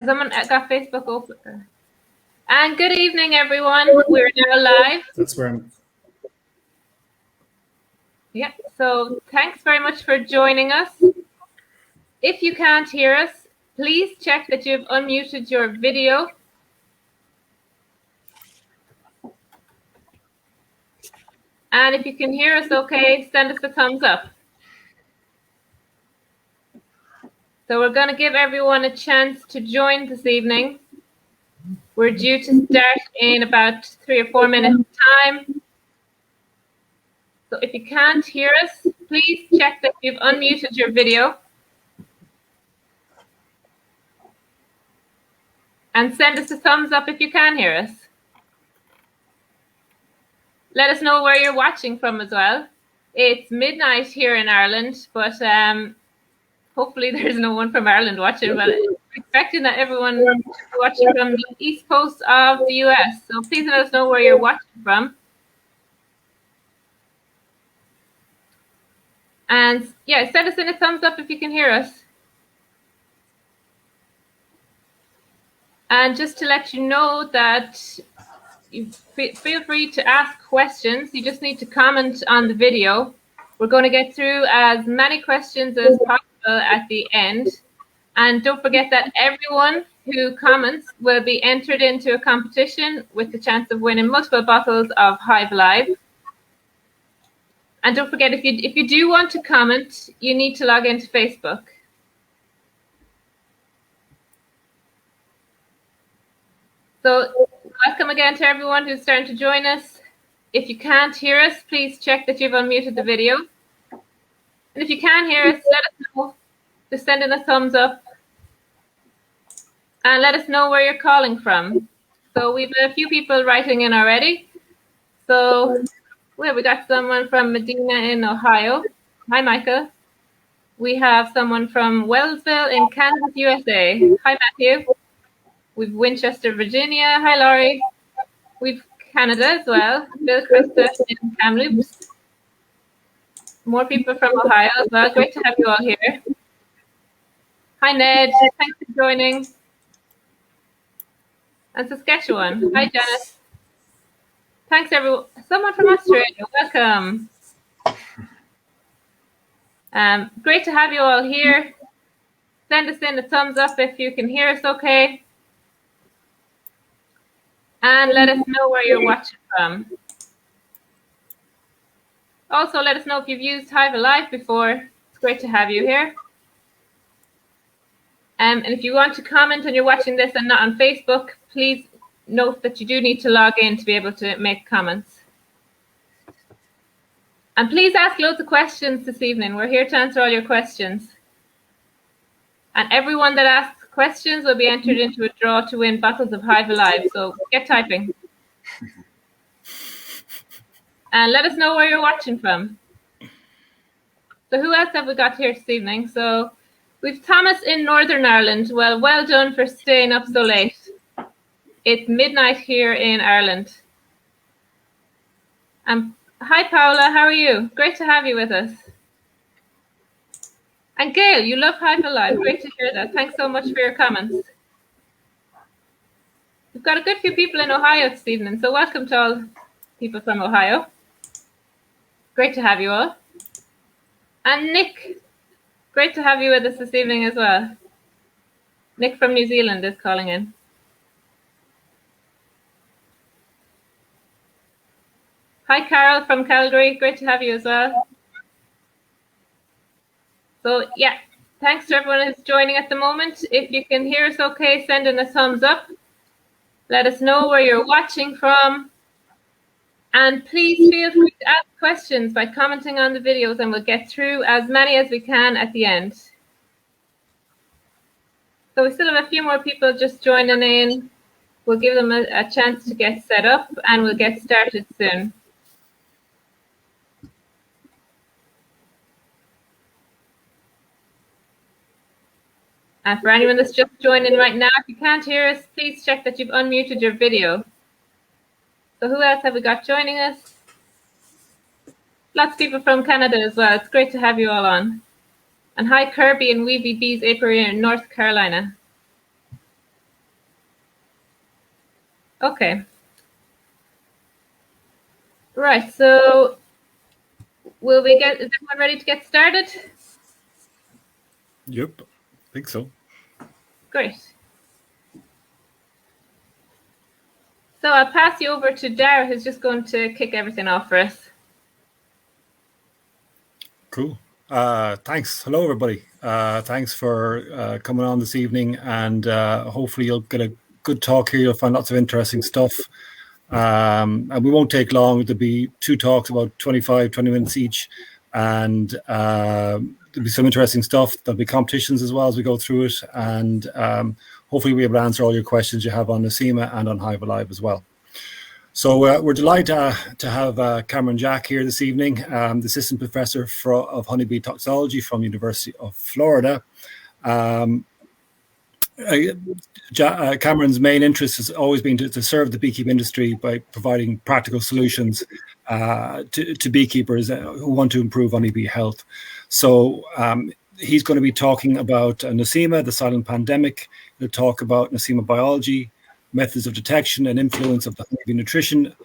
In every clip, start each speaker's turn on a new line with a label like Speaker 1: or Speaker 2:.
Speaker 1: Someone got Facebook open. And good evening, everyone. We're now live.
Speaker 2: That's where I'm.
Speaker 1: Yeah, so thanks very much for joining us. If you can't hear us, please check that you've unmuted your video. And if you can hear us okay, send us a thumbs up. So we're going to give everyone a chance to join this evening. We're due to start in about 3 or 4 minutes time. So if you can't hear us, please check that you've unmuted your video. And send us a thumbs up if you can hear us. Let us know where you're watching from as well. It's midnight here in Ireland, but hopefully there's no one from Ireland watching. But we're expecting that everyone is watching from the east coast of the US. So please let us know where you're watching from. And yeah, send us in a thumbs up if you can hear us. And just to let you know that you feel free to ask questions. You just need to comment on the video. We're going to get through as many questions as possible at the end. And don't forget that everyone who comments will be entered into a competition with the chance of winning multiple bottles of HiveAlive. And don't forget, if you do want to comment, you need to log into Facebook. So welcome again to everyone who's starting to join us. If you can't hear us, please check that you've unmuted the video. And if you can hear us, let us know. Just send in a thumbs up. And let us know where you're calling from. So we've a few people writing in already. So we got someone from Medina in Ohio. Hi, Michael. We have someone from Wellsville in Kansas, USA. Hi, Matthew. We've Winchester, Virginia. Hi, Laurie. We've Canada as well. Bill Krista in Kamloops. More people from Ohio as well. Great to have you all here. Hi, Ned. Thanks for joining. And Saskatchewan. Hi, Janice. Thanks, everyone. Someone from Australia. Welcome. Great to have you all here. Send us in a thumbs up if you can hear us okay. And let us know where you're watching from. Also, let us know if you've used HiveAlive before. It's great to have you here. And if you want to comment and you're watching this and not on Facebook, please note that you do need to log in to be able to make comments. And please ask loads of questions this evening. We're here to answer all your questions. And everyone that asks questions will be entered into a draw to win bottles of HiveAlive. So get typing. And let us know where you're watching from. So who else have we got here this evening? So we've Thomas in Northern Ireland. Well done for staying up so late. It's midnight here in Ireland. Hi, Paula. How are you? Great to have you with us. And Gail, you love HiveAlive. Great to hear that. Thanks so much for your comments. We've got a good few people in Ohio this evening, so welcome to all people from Ohio. Great to have you all. And Nick, great to have you with us this evening as well. Nick from New Zealand is calling in. Hi, Carol from Calgary. Great to have you as well. So, yeah, thanks to everyone who's joining at the moment. If you can hear us okay, send in a thumbs up. Let us know where you're watching from. And please feel free to ask questions by commenting on the videos, and we'll get through as many as we can at the end. So we still have a few more people just joining in. We'll give them a chance to get set up, and we'll get started soon. And for anyone that's just joining right now, if you can't hear us, please check that you've unmuted your video. So who else have we got joining us? Lots of people from Canada as well. It's great to have you all on. And hi, Kirby and Weavy Bees Apiary in North Carolina. Okay. Right, so is everyone ready to get started?
Speaker 2: Yep, I think so.
Speaker 1: Great. So I'll pass you over to Dara, who's just going to kick everything off for us.
Speaker 2: Cool. Thanks. Hello, everybody. Thanks for coming on this evening, and hopefully you'll get a good talk here. You'll find lots of interesting stuff. And we won't take long. There'll be 2 talks, about 20 minutes each, and there'll be some interesting stuff. There'll be competitions as well as we go through it, and hopefully we'll be able to answer all your questions you have on Nosema and on HiveAlive as well. So we're delighted to have Cameron Jack here this evening, the assistant professor of honeybee toxicology from University of Florida. Cameron's main interest has always been to serve the beekeeping industry by providing practical solutions to beekeepers who want to improve honeybee health. So he's going to be talking about Nosema, the silent pandemic. He'll talk about Nosema biology, methods of detection and influence of the honeybee nutrition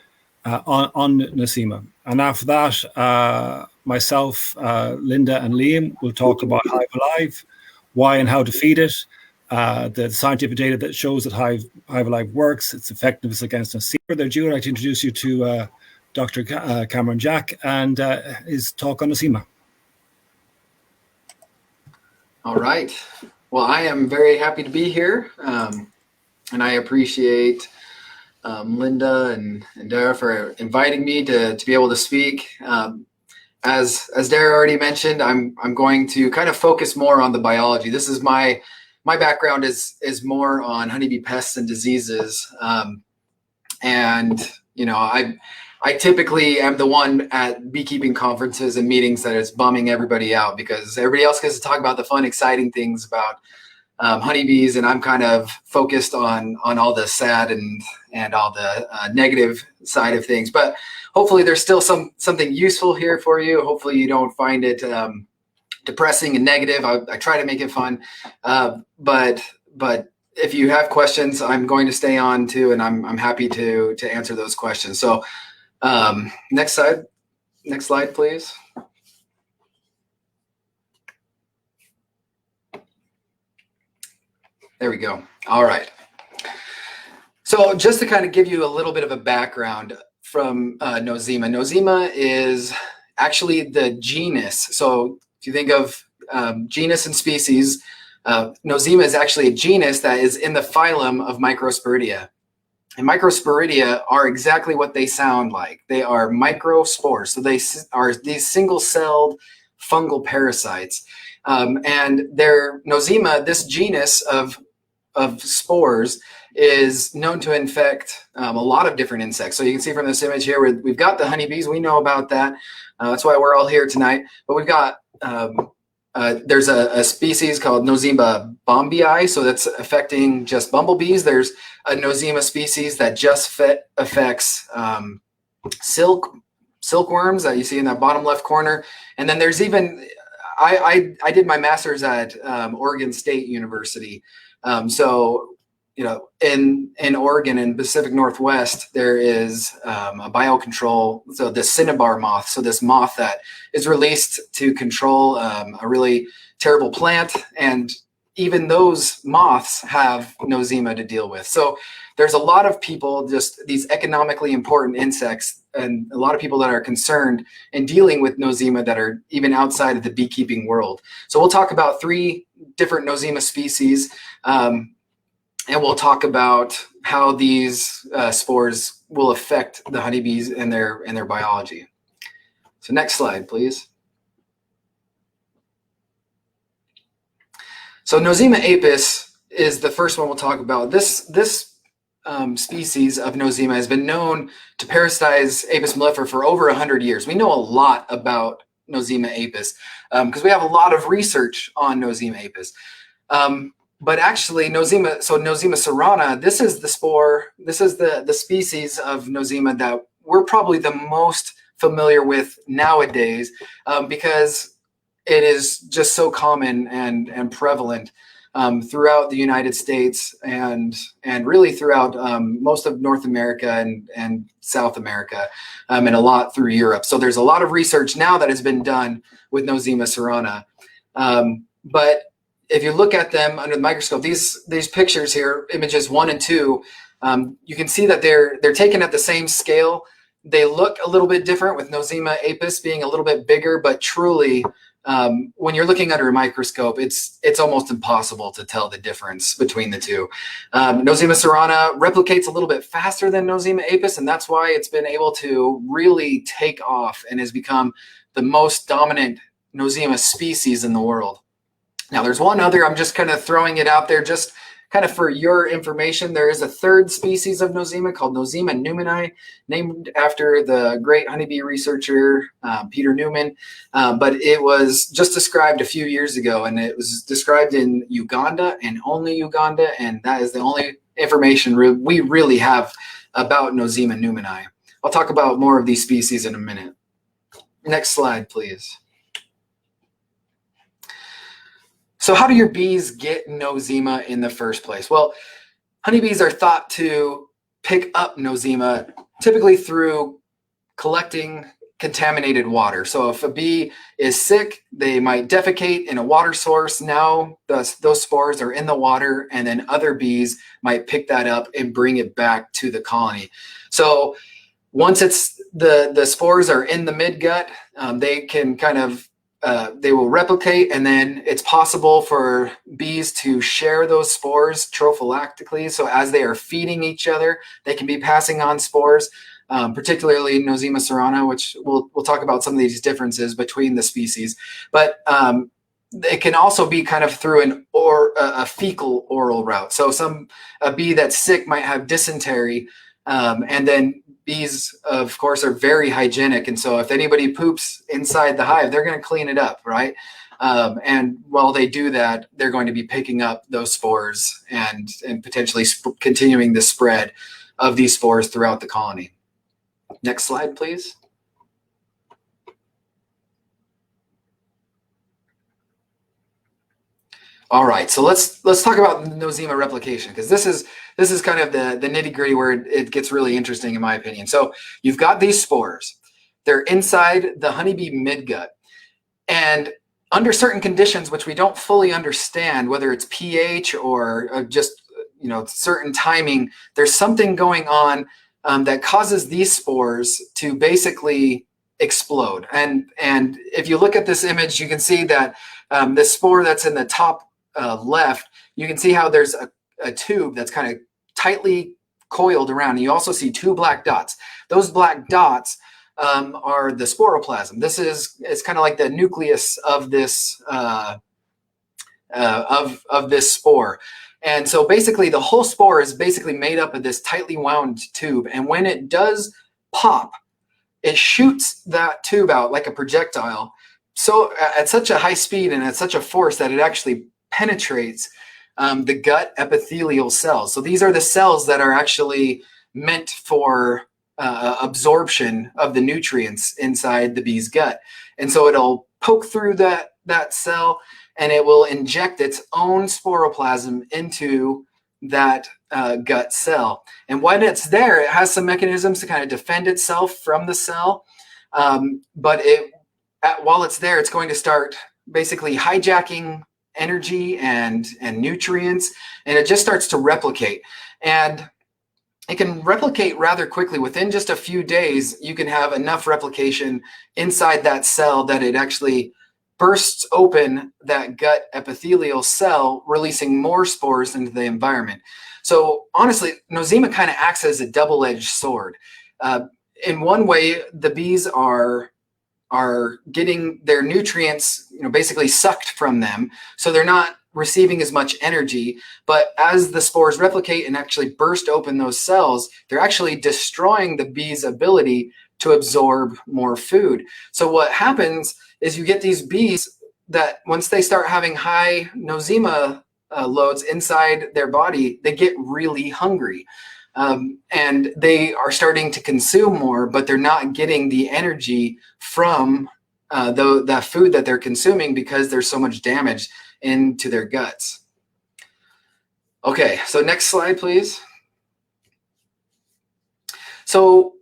Speaker 2: on Nosema. And after that, myself, Linda and Liam will talk about HiveAlive, why and how to feed it, the scientific data that shows that HiveAlive works, its effectiveness against Nosema. Further ado, I'd like to introduce you to Dr. Cameron Jack and his talk on Nosema.
Speaker 3: All right. Well, I am very happy to be here. And I appreciate Linda and Dara for inviting me to be able to speak. As Dara already mentioned, I'm going to kind of focus more on the biology. This is my background is more on honeybee pests and diseases. And you know, I typically am the one at beekeeping conferences and meetings that is bumming everybody out because everybody else gets to talk about the fun, exciting things about honeybees, and I'm kind of focused on all the sad and all the negative side of things. But hopefully there's still something useful here for you. Hopefully you don't find it depressing and negative. I try to make it fun. But if you have questions, I'm going to stay on too, and I'm happy to answer those questions. So next slide, please. There we go. All right. So just to kind of give you a little bit of a background from Nosema. Nosema is actually the genus. So if you think of genus and species, Nosema is actually a genus that is in the phylum of Microsporidia. And Microsporidia are exactly what they sound like. They are microspores. So they are these single-celled fungal parasites. And their Nosema, this genus of spores, is known to infect a lot of different insects. So you can see from this image here, we've got the honeybees. We know about that. That's why we're all here tonight. But we've got, there's a species called Nosema bombii. So that's affecting just bumblebees. There's a Nosema species that just affects silkworms that you see in that bottom left corner. And then there's even, I did my master's at Oregon State University. So, you know, in Oregon and Pacific Northwest, there is a biocontrol. So the cinnabar moth. So this moth that is released to control a really terrible plant. And even those moths have Nosema to deal with. So there's a lot of people, just these economically important insects, and a lot of people that are concerned in dealing with Nosema that are even outside of the beekeeping world. So we'll talk about 3 different Nosema species, and we'll talk about how these spores will affect the honeybees and their biology. So next slide, please. So Nosema apis is the first one we'll talk about. This species of Nosema has been known to parasitize Apis mellifera for over 100 years. We know a lot about Nosema apis because we have a lot of research on Nosema apis. But actually, Nosema serrana, this is the spore, this is the species of Nosema that we're probably the most familiar with nowadays because it is just so common and prevalent. throughout the United States and really throughout most of North America and South America, and a lot through Europe. So there's a lot of research now that has been done with Nosema cerana. But if you look at them under the microscope, these pictures here, images 1 and 2, you can see that they're taken at the same scale. They look a little bit different, with Nosema apis being a little bit bigger, but truly, when you're looking under a microscope, it's almost impossible to tell the difference between the two. Nosema cerana replicates a little bit faster than Nosema apis, and that's why it's been able to really take off and has become the most dominant Nosema species in the world. Now, there's one other, I'm just kind of throwing it out there just kind of for your information. There is a third species of Nosema called Nosema numeni, named after the great honeybee researcher, Peter Newman. But it was just described a few years ago, and it was described in Uganda and only Uganda. And that is the only information we really have about Nosema numeni. I'll talk about more of these species in a minute. Next slide, please. So how do your bees get Nosema in the first place? Well, honeybees are thought to pick up Nosema typically through collecting contaminated water. So if a bee is sick, they might defecate in a water source. Now those spores are in the water, and then other bees might pick that up and bring it back to the colony. So once it's the spores are in the midgut, they can kind of they will replicate, and then it's possible for bees to share those spores trophylactically. So as they are feeding each other, they can be passing on spores, particularly Nosema cerana, which we'll talk about some of these differences between the species. But it can also be kind of through a fecal oral route. So a bee that's sick might have dysentery, and then bees, of course, are very hygienic. And so if anybody poops inside the hive, they're going to clean it up, right? And while they do that, they're going to be picking up those spores and potentially continuing the spread of these spores throughout the colony. Next slide, please. All right, so let's talk about Nosema replication, because this is kind of the nitty-gritty where it gets really interesting, in my opinion. So you've got these spores. They're inside the honeybee midgut, and under certain conditions, which we don't fully understand, whether it's pH or just certain timing, there's something going on that causes these spores to basically explode. And if you look at this image, you can see that the spore that's in the top left, you can see how there's a tube that's kind of tightly coiled around. And you also see 2 black dots. Those black dots are the sporoplasm. It's kind of like the nucleus of this of this spore. And so basically the whole spore is basically made up of this tightly wound tube. And when it does pop, it shoots that tube out like a projectile, so at such a high speed and at such a force that it actually penetrates the gut epithelial cells. So these are the cells that are actually meant for absorption of the nutrients inside the bee's gut. And so it'll poke through that cell, and it will inject its own sporoplasm into that gut cell. And when it's there, it has some mechanisms to kind of defend itself from the cell. But while it's there, it's going to start basically hijacking energy and nutrients, and it just starts to replicate. And it can replicate rather quickly. Within just a few days, you can have enough replication inside that cell that it actually bursts open that gut epithelial cell, releasing more spores into the environment. So honestly, Nosema kind of acts as a double-edged sword. In one way, the bees are getting their nutrients, basically sucked from them, so they're not receiving as much energy. But as the spores replicate and actually burst open those cells, they're actually destroying the bee's ability to absorb more food. So what happens is you get these bees that once they start having high Nosema loads inside their body, they get really hungry. And they are starting to consume more, but they're not getting the energy from the food that they're consuming because there's so much damage into their guts. Okay, so next slide, please. So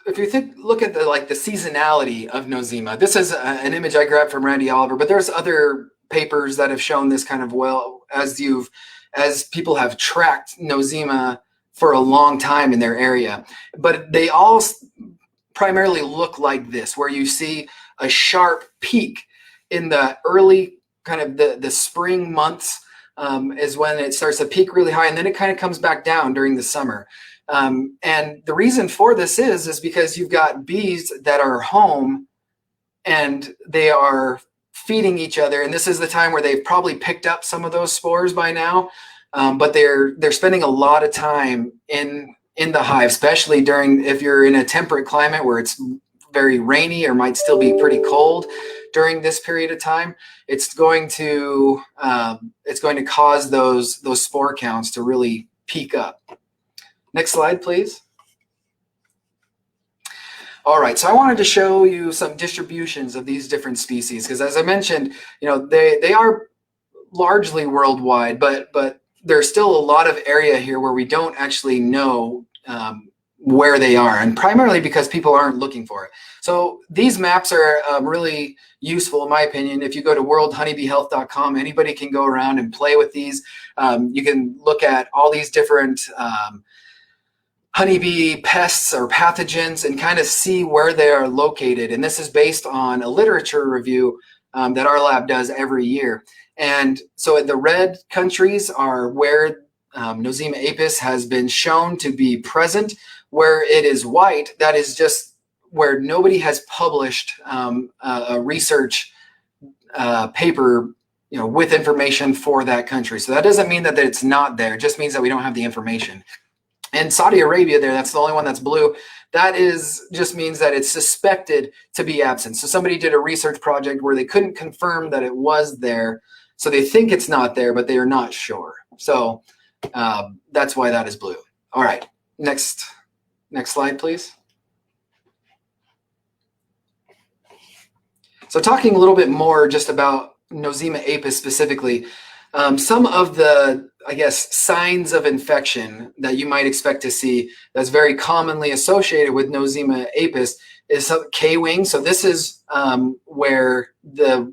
Speaker 3: if you look at the seasonality of Nosema, this is an image I grabbed from Randy Oliver, but there's other papers that have shown this kind of well as people have tracked Nosema for a long time in their area. But they all primarily look like this, where you see a sharp peak in the early kind of the spring months is when it starts to peak really high, and then it kind of comes back down during the summer. And the reason for this is because you've got bees that are home and they are feeding each other. And this is the time where they've probably picked up some of those spores by now. But they're spending a lot of time in the hive, especially if you're in a temperate climate where it's very rainy or might still be pretty cold during this period of time. It's going to cause those spore counts to really peak up. Next slide, please. All right, so I wanted to show you some distributions of these different species because, as I mentioned, they are largely worldwide, but there's still a lot of area here where we don't actually know where they are, and primarily because people aren't looking for it. So these maps are really useful, in my opinion. If you go to worldhoneybeehealth.com, anybody can go around and play with these. You can look at all these different honeybee pests or pathogens and kind of see where they are located. And this is based on a literature review that our lab does every year. And so the red countries are where Nosema apis has been shown to be present. Where it is white, that is just where nobody has published a research paper with information for that country. So that doesn't mean that it's not there. It just means that we don't have the information. And Saudi Arabia there, that's the only one that's blue. That just means that it's suspected to be absent. So somebody did a research project where they couldn't confirm that it was there. So they think it's not there, but they are not sure. So that's why that is blue. All right, next slide, please. So talking a little bit more just about Nosema apis specifically, some of the, I guess, signs of infection that you might expect to see that's very commonly associated with Nosema apis is K-wing. So this is where the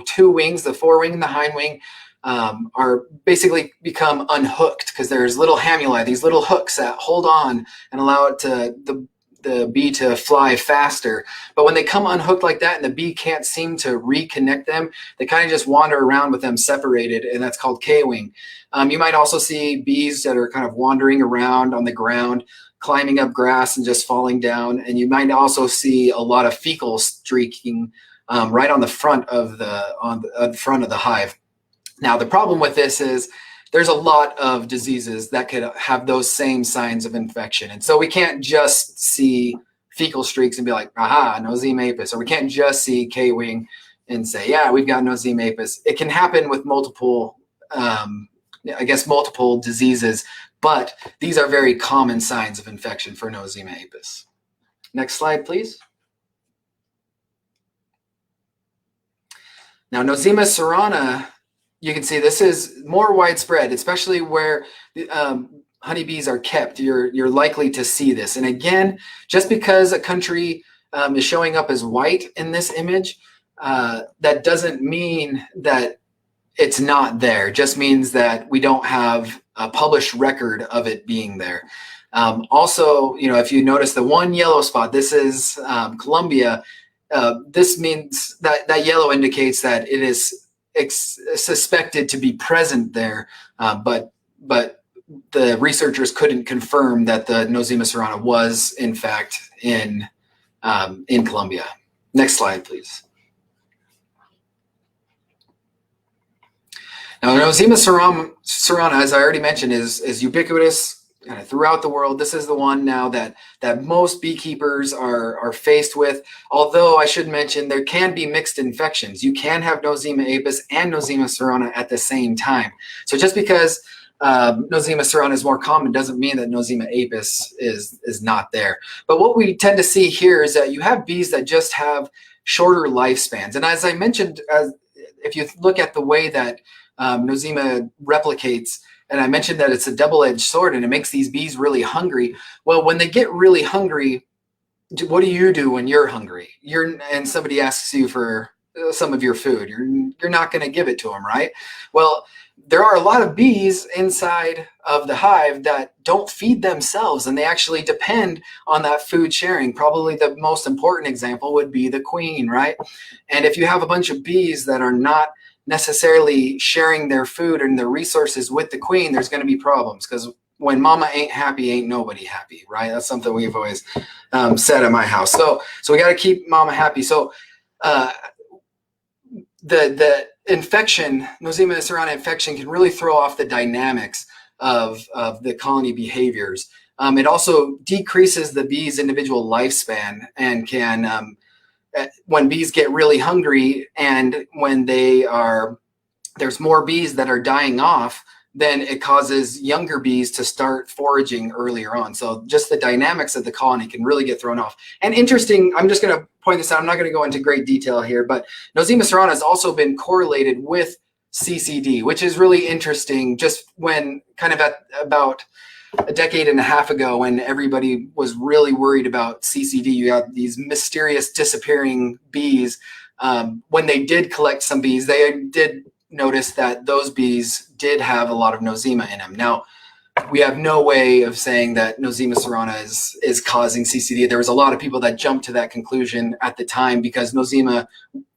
Speaker 3: two wings, the forewing and the hindwing, are basically become unhooked because there's little hamuli, these little hooks that hold on and allow it the bee to fly faster. But when they come unhooked like that and the bee can't seem to reconnect them, they kind of just wander around with them separated, and that's called K-wing. You might also see bees that are kind of wandering around on the ground, climbing up grass and just falling down. And you might also see a lot of fecal streaking right on the front of the hive. Now, the problem with this is there's a lot of diseases that could have those same signs of infection. And so we can't just see fecal streaks and be like, aha, Nosema apis, or we can't just see K-wing and say, yeah, we've got Nosema apis. It can happen with multiple diseases, but these are very common signs of infection for Nosema apis. Next slide, please. Now, Nosema cerana, you can see this is more widespread, especially where honeybees are kept. You're likely to see this. And again, just because a country is showing up as white in this image, that doesn't mean that it's not there. It just means that we don't have a published record of it being there. Also, if you notice the one yellow spot, this is Colombia. This means that yellow indicates that it is suspected to be present there, but the researchers couldn't confirm that the Nosema cerana was in fact in Colombia. Next slide, please. Now, Nosema cerana, as I already mentioned, is ubiquitous kind of throughout the world. This is the one now that most beekeepers are faced with. Although I should mention there can be mixed infections. You can have Nosema apis and Nosema cerana at the same time. So just because Nosema cerana is more common doesn't mean that Nosema apis is not there. But what we tend to see here is that you have bees that just have shorter lifespans. And as I mentioned, if you look at the way that Nosema replicates, And I mentioned that it's a double-edged sword and it makes these bees really hungry. Well, when they get really hungry, what do you do when you're hungry? And somebody asks you for some of your food. You're not going to give it to them, right? Well, there are a lot of bees inside of the hive that don't feed themselves, and they actually depend on that food sharing. Probably the most important example would be the queen, right? And if you have a bunch of bees that are not necessarily sharing their food and their resources with the queen, there's going to be problems, because when mama ain't happy, ain't nobody happy, right? That's something we've always said at my house. So we got to keep mama happy. So the infection, Nosema Cerana infection, can really throw off the dynamics of the colony behaviors. It also decreases the bee's individual lifespan and can, when bees get really hungry and when there's more bees that are dying off, then it causes younger bees to start foraging earlier on. So just the dynamics of the colony can really get thrown off. And interesting, I'm just going to point this out. I'm not going to go into great detail here, but Nosema Cerana has also been correlated with CCD, which is really interesting. Just when kind of at about a decade and a half ago, when everybody was really worried about CCD, you had these mysterious disappearing bees. When they did collect some bees, they did notice that those bees did have a lot of Nosema in them. Now, we have no way of saying that Nosema Cerana is causing CCD. There was a lot of people that jumped to that conclusion at the time because Nosema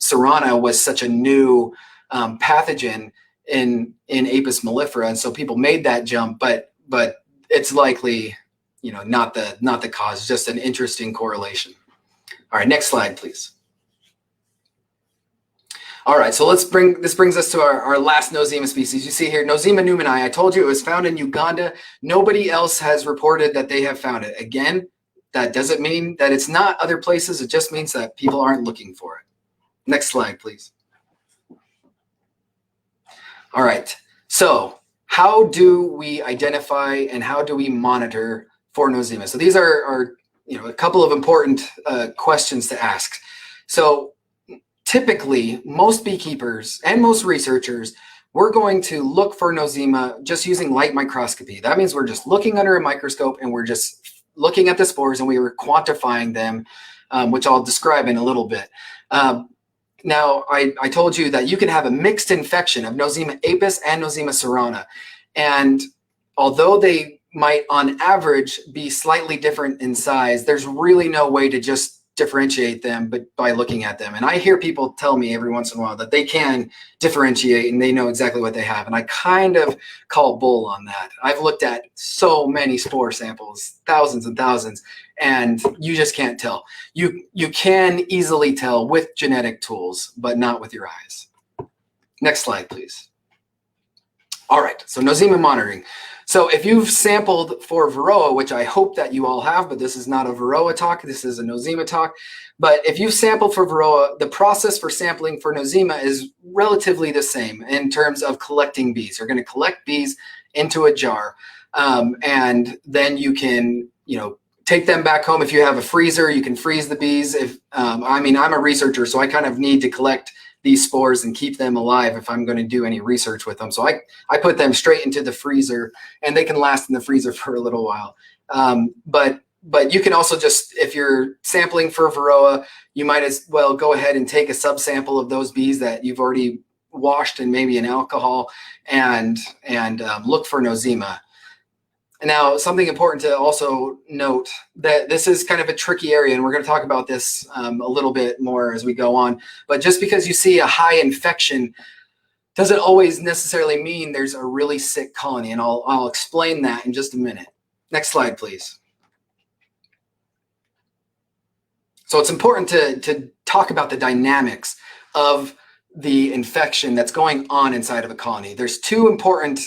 Speaker 3: Cerana was such a new pathogen in Apis mellifera, and so people made that jump. But it's likely, not the cause. Just an interesting correlation. All right, next slide, please. All right, so this brings us to our last Nosema species. You see here, Nosema pneumoni. I told you it was found in Uganda. Nobody else has reported that they have found it. Again, that doesn't mean that it's not other places. It just means that people aren't looking for it. Next slide, please. All right, so how do we identify and how do we monitor for Nosema? So these are a couple of important questions to ask. So typically, most beekeepers and most researchers, we're going to look for Nosema just using light microscopy. That means we're just looking under a microscope and we're just looking at the spores and we were quantifying them, which I'll describe in a little bit. Now, I told you that you can have a mixed infection of Nosema apis and Nosema cerana. And although they might on average be slightly different in size, there's really no way to just differentiate them but by looking at them. And I hear people tell me every once in a while that they can differentiate and they know exactly what they have. And I kind of call bull on that. I've looked at so many spore samples, thousands and thousands, and you just can't tell. You can easily tell with genetic tools, but not with your eyes. Next slide, please. All right, so Nosema monitoring. So if you've sampled for Varroa, which I hope that you all have, but this is not a Varroa talk, this is a Nosema talk. But if you've sampled for Varroa, the process for sampling for Nosema is relatively the same in terms of collecting bees. You're going to collect bees into a jar, and then you can, take them back home. If you have a freezer, you can freeze the bees. I'm a researcher, so I kind of need to collect these spores and keep them alive if I'm going to do any research with them. So I put them straight into the freezer and they can last in the freezer for a little while. But you can also just, if you're sampling for Varroa, you might as well go ahead and take a subsample of those bees that you've already washed in maybe an alcohol and look for Nosema. Now, something important to also note that this is kind of a tricky area, and we're going to talk about this a little bit more as we go on. But just because you see a high infection doesn't always necessarily mean there's a really sick colony, and I'll explain that in just a minute. Next slide, please. So it's important to talk about the dynamics of the infection that's going on inside of a colony. There's two important,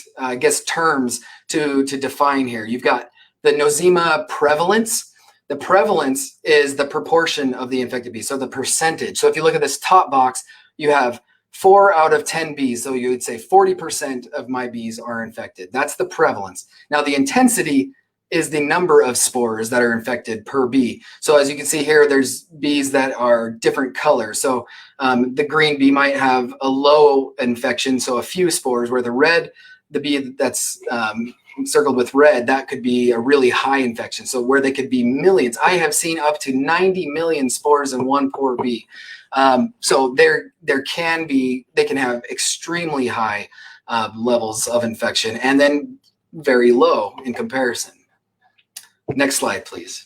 Speaker 3: terms to define here. You've got the Nosema prevalence. The prevalence is the proportion of the infected bees, so the percentage. So if you look at this top box, you have 4 out of 10 bees. So you would say 40% of my bees are infected. That's the prevalence. Now the intensity is the number of spores that are infected per bee. So as you can see here, there's bees that are different colors. So the green bee might have a low infection, so a few spores, where the red the bee that's circled with red, that could be a really high infection. So where they could be millions. I have seen up to 90 million spores in one poor bee. So they can have extremely high levels of infection and then very low in comparison. Next slide, please.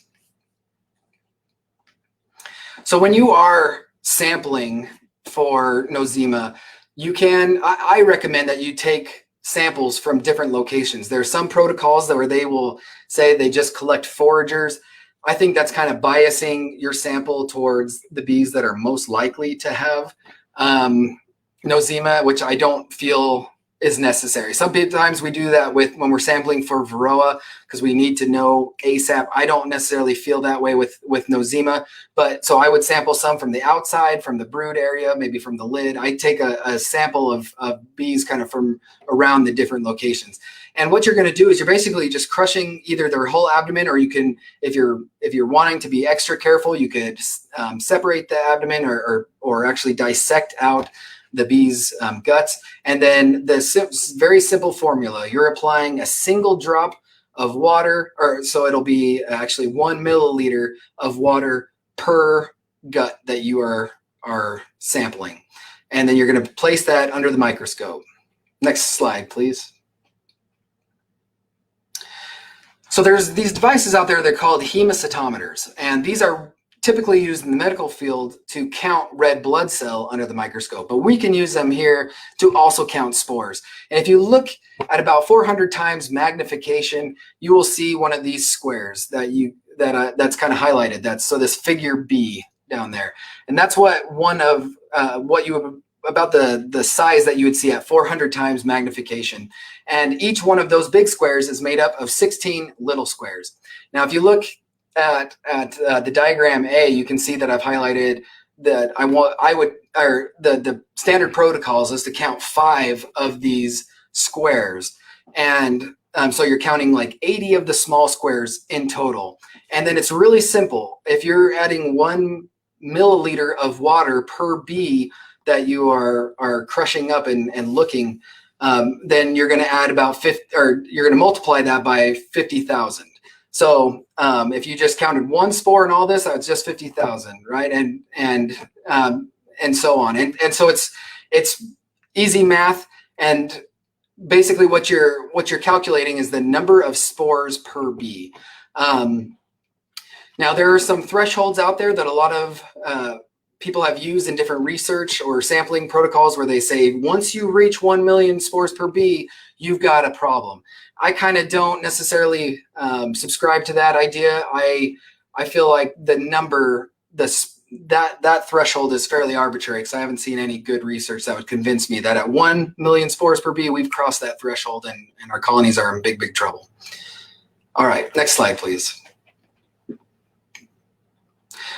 Speaker 3: So when you are sampling for Nosema, I recommend that you take samples from different locations. There are some protocols where they will say they just collect foragers. I think that's kind of biasing your sample towards the bees that are most likely to have Nosema, which I don't feel is necessary. Sometimes we do that when we're sampling for Varroa because we need to know ASAP. I don't necessarily feel that way with Nosema, but so I would sample some from the outside, from the brood area, maybe from the lid. I take a sample of bees kind of from around the different locations. And what you're going to do is you're basically just crushing either their whole abdomen, or you can, if you're wanting to be extra careful, you could separate the abdomen or actually dissect out the bee's guts. And then the very simple formula, you're applying a single drop of water, or so it'll be actually 1 milliliter of water per gut that you are sampling. And then you're going to place that under the microscope. Next slide, please. So there's these devices out there, they're called hemocytometers, and these are typically used in the medical field to count red blood cell under the microscope, but we can use them here to also count spores. And if you look at about 400 times magnification, you will see one of these squares that's kind of highlighted. So this figure B down there, and that's about the size that you would see at 400 times magnification. And each one of those big squares is made up of 16 little squares. Now, if you look at the diagram A, you can see that I've highlighted that the standard protocols is to count 5 of these squares. And so you're counting like 80 of the small squares in total. And then it's really simple. If you're adding 1 milliliter of water per bee that you are crushing up and looking, then you're going to add about 50, or you're going to multiply that by 50,000. So if you just counted 1 spore and all this, that's just 50,000, right? And so on. And so it's easy math. And basically what you're calculating is the number of spores per bee. Now there are some thresholds out there that a lot of people have used in different research or sampling protocols where they say, once you reach 1 million spores per bee, you've got a problem. I kind of don't necessarily subscribe to that idea. I feel like the number, that threshold is fairly arbitrary, because I haven't seen any good research that would convince me that at 1 million spores per bee, we've crossed that threshold and our colonies are in big, big trouble. All right, next slide, please.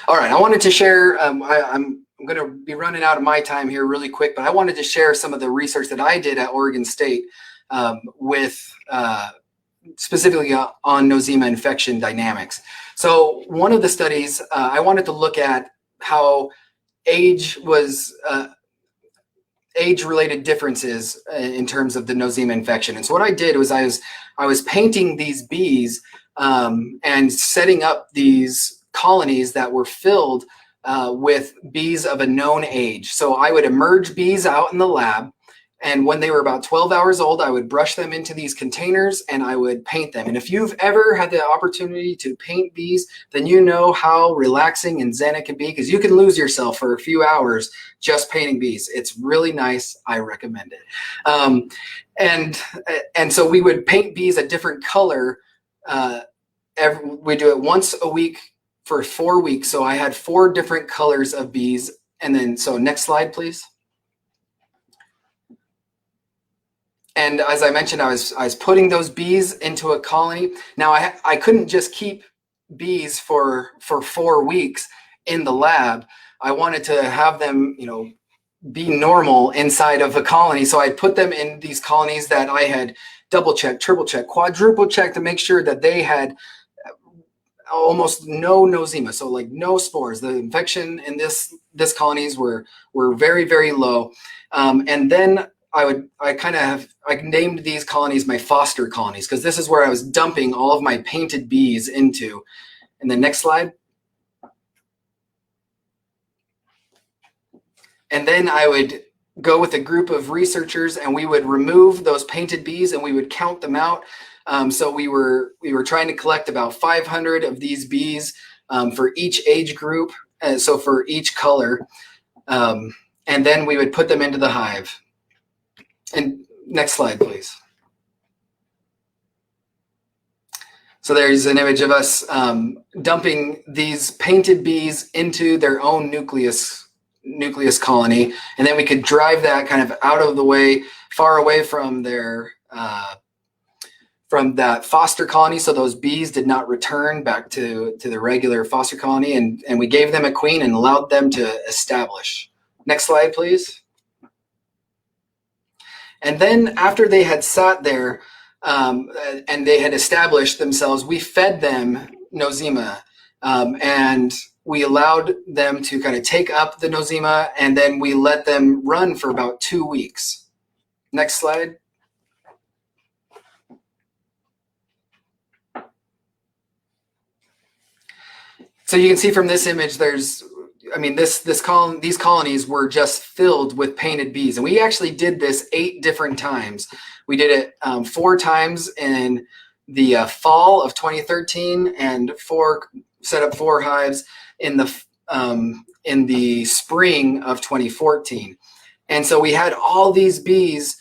Speaker 3: All right, I wanted to share, I'm going to be running out of my time here really quick, but I wanted to share some of the research that I did at Oregon State with specifically on Nosema infection dynamics. So one of the studies, I wanted to look at how age-related differences in terms of the Nosema infection. And so what I did was I was painting these bees and setting up these colonies that were filled with bees of a known age. So I would emerge bees out in the lab, and when they were about 12 hours old, I would brush them into these containers and I would paint them. And if you've ever had the opportunity to paint bees, then you know how relaxing and zen it can be, because you can lose yourself for a few hours just painting bees. It's really nice. I recommend it. And so we would paint bees a different color. We do it once a week for 4 weeks. So I had 4 different colors of bees. And then, so next slide, please. And as I mentioned, I was putting those bees into a colony. Now I couldn't just keep bees for 4 weeks in the lab. I wanted to have them, be normal inside of a colony. So I put them in these colonies that I had double checked, triple checked, quadruple checked to make sure that they had almost no Nosema, so like no spores. The infection in this colonies were very, very low. And then I named these colonies my foster colonies, because this is where I was dumping all of my painted bees into. And the next slide. And then I would go with a group of researchers, and we would remove those painted bees and we would count them out. So we were trying to collect about 500 of these bees for each age group, so for each color. And then we would put them into the hive. And next slide, please. So there's an image of us dumping these painted bees into their own nucleus colony, and then we could drive that kind of out of the way, far away from their from that foster colony, so those bees did not return back to the regular foster colony, and we gave them a queen and allowed them to establish. Next slide, please. And then after they had sat there and they had established themselves, we fed them Nosema, and we allowed them to kind of take up the Nosema, and then we let them run for about 2 weeks. Next slide. So you can see from this image, these colonies were just filled with painted bees. And we actually did this 8 different times. We did it 4 times in the fall of 2013, and set up 4 hives in the spring of 2014. And so we had all these bees,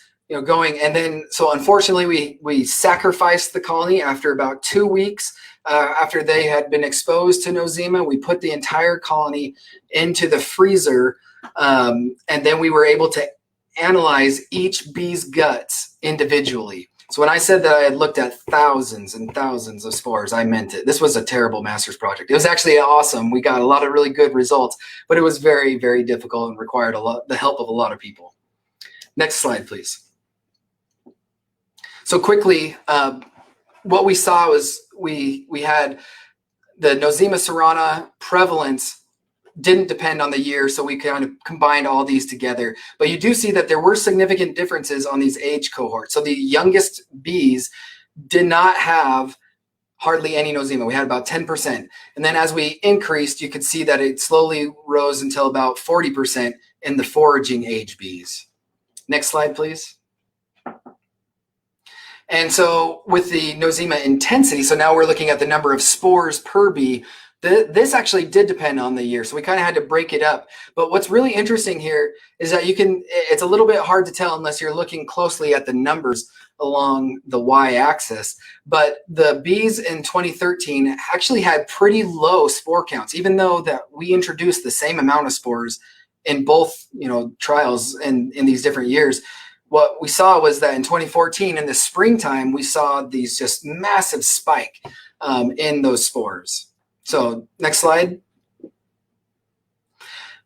Speaker 3: going. And then, so unfortunately, we sacrificed the colony after about 2 weeks. After they had been exposed to Nosema, we put the entire colony into the freezer, and then we were able to analyze each bee's guts individually. So when I said that I had looked at thousands and thousands of spores, I meant it. This was a terrible master's project. It was actually awesome. We got a lot of really good results, but it was very, very difficult and required the help of a lot of people. Next slide, please. So quickly, what we saw was we had the Nosema serrana prevalence didn't depend on the year, so we kind of combined all these together. But you do see that there were significant differences on these age cohorts. So the youngest bees did not have hardly any Nosema. We had about 10%. And then as we increased, you could see that it slowly rose until about 40% in the foraging age bees. Next slide, please. And so with the Nosema intensity, so now we're looking at the number of spores per bee. This actually did depend on the year, so we kind of had to break it up. But what's really interesting here is that it's a little bit hard to tell unless you're looking closely at the numbers along the y-axis. But the bees in 2013 actually had pretty low spore counts, even though that we introduced the same amount of spores in both trials in these different years. What we saw was that in 2014, in the springtime, we saw these just massive spike in those spores. So next slide.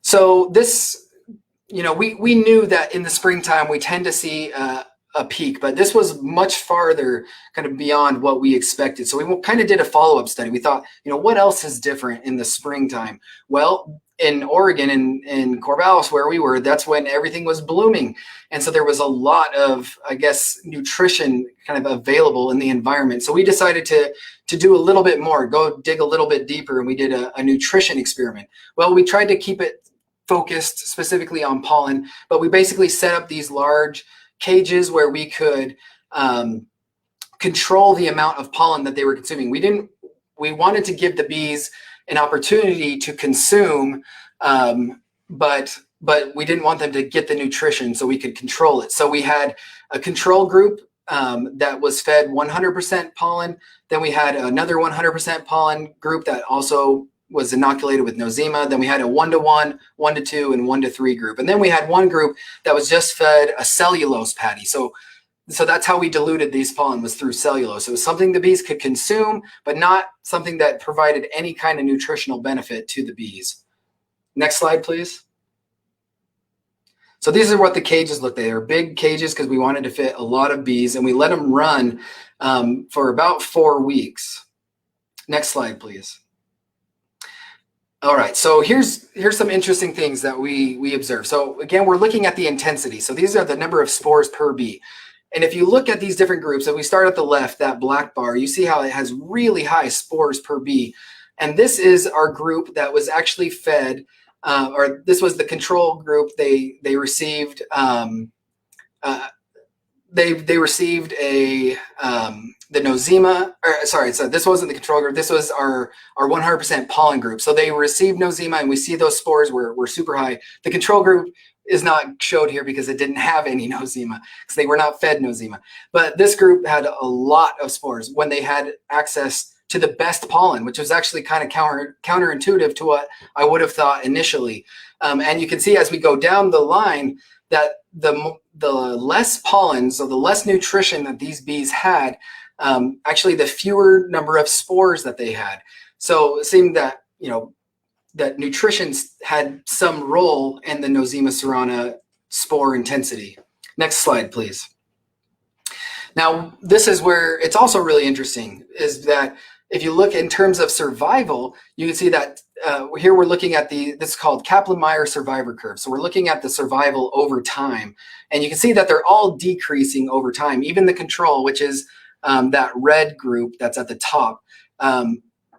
Speaker 3: So this, we knew that in the springtime, we tend to see a peak, but this was much farther kind of beyond what we expected. So we kind of did a follow-up study. We thought, what else is different in the springtime? Well, in Oregon, in Corvallis, where we were, that's when everything was blooming. And so there was a lot of, nutrition kind of available in the environment. So we decided to do a little bit more, go dig a little bit deeper, and we did a nutrition experiment. Well, we tried to keep it focused specifically on pollen, but we basically set up these large cages where we could control the amount of pollen that they were consuming. We wanted to give the bees an opportunity to consume, but we didn't want them to get the nutrition, so we could control it. So we had a control group that was fed 100% pollen. Then we had another 100% pollen group that also was inoculated with Nosema. Then we had a 1-to-1, 1-to-2, and 1-to-3 group. And then we had one group that was just fed a cellulose patty. So that's how we diluted these pollen, was through cellulose. It was something the bees could consume, but not something that provided any kind of nutritional benefit to the bees. Next slide, please. So these are what the cages look like. They're big cages because we wanted to fit a lot of bees, and we let them run for about 4 weeks. Next slide, please. All right, so here's some interesting things that we observe. So again, we're looking at the intensity. So these are the number of spores per bee. And if you look at these different groups, if we start at the left, that black bar, you see how it has really high spores per bee. And this is our group that was actually fed, or this was the control group. They received they received a the Nosema, or sorry, so this wasn't the control group. This was our 100% pollen group. So they received Nosema, and we see those spores were super high. The control group is not showed here because it didn't have any Nosema, because they were not fed Nosema. But this group had a lot of spores when they had access to the best pollen, which was actually kind of counterintuitive to what I would have thought initially. And you can see as we go down the line that the less pollen, so the less nutrition that these bees had, actually the fewer number of spores that they had. So it seemed that, that nutrition had some role in the Nosema cerana spore intensity. Next slide, please. Now, this is where it's also really interesting, is that if you look in terms of survival, you can see that here we're looking at this is called Kaplan-Meier survivor curve. So we're looking at the survival over time. And you can see that they're all decreasing over time. Even the control, which is that red group that's at the top,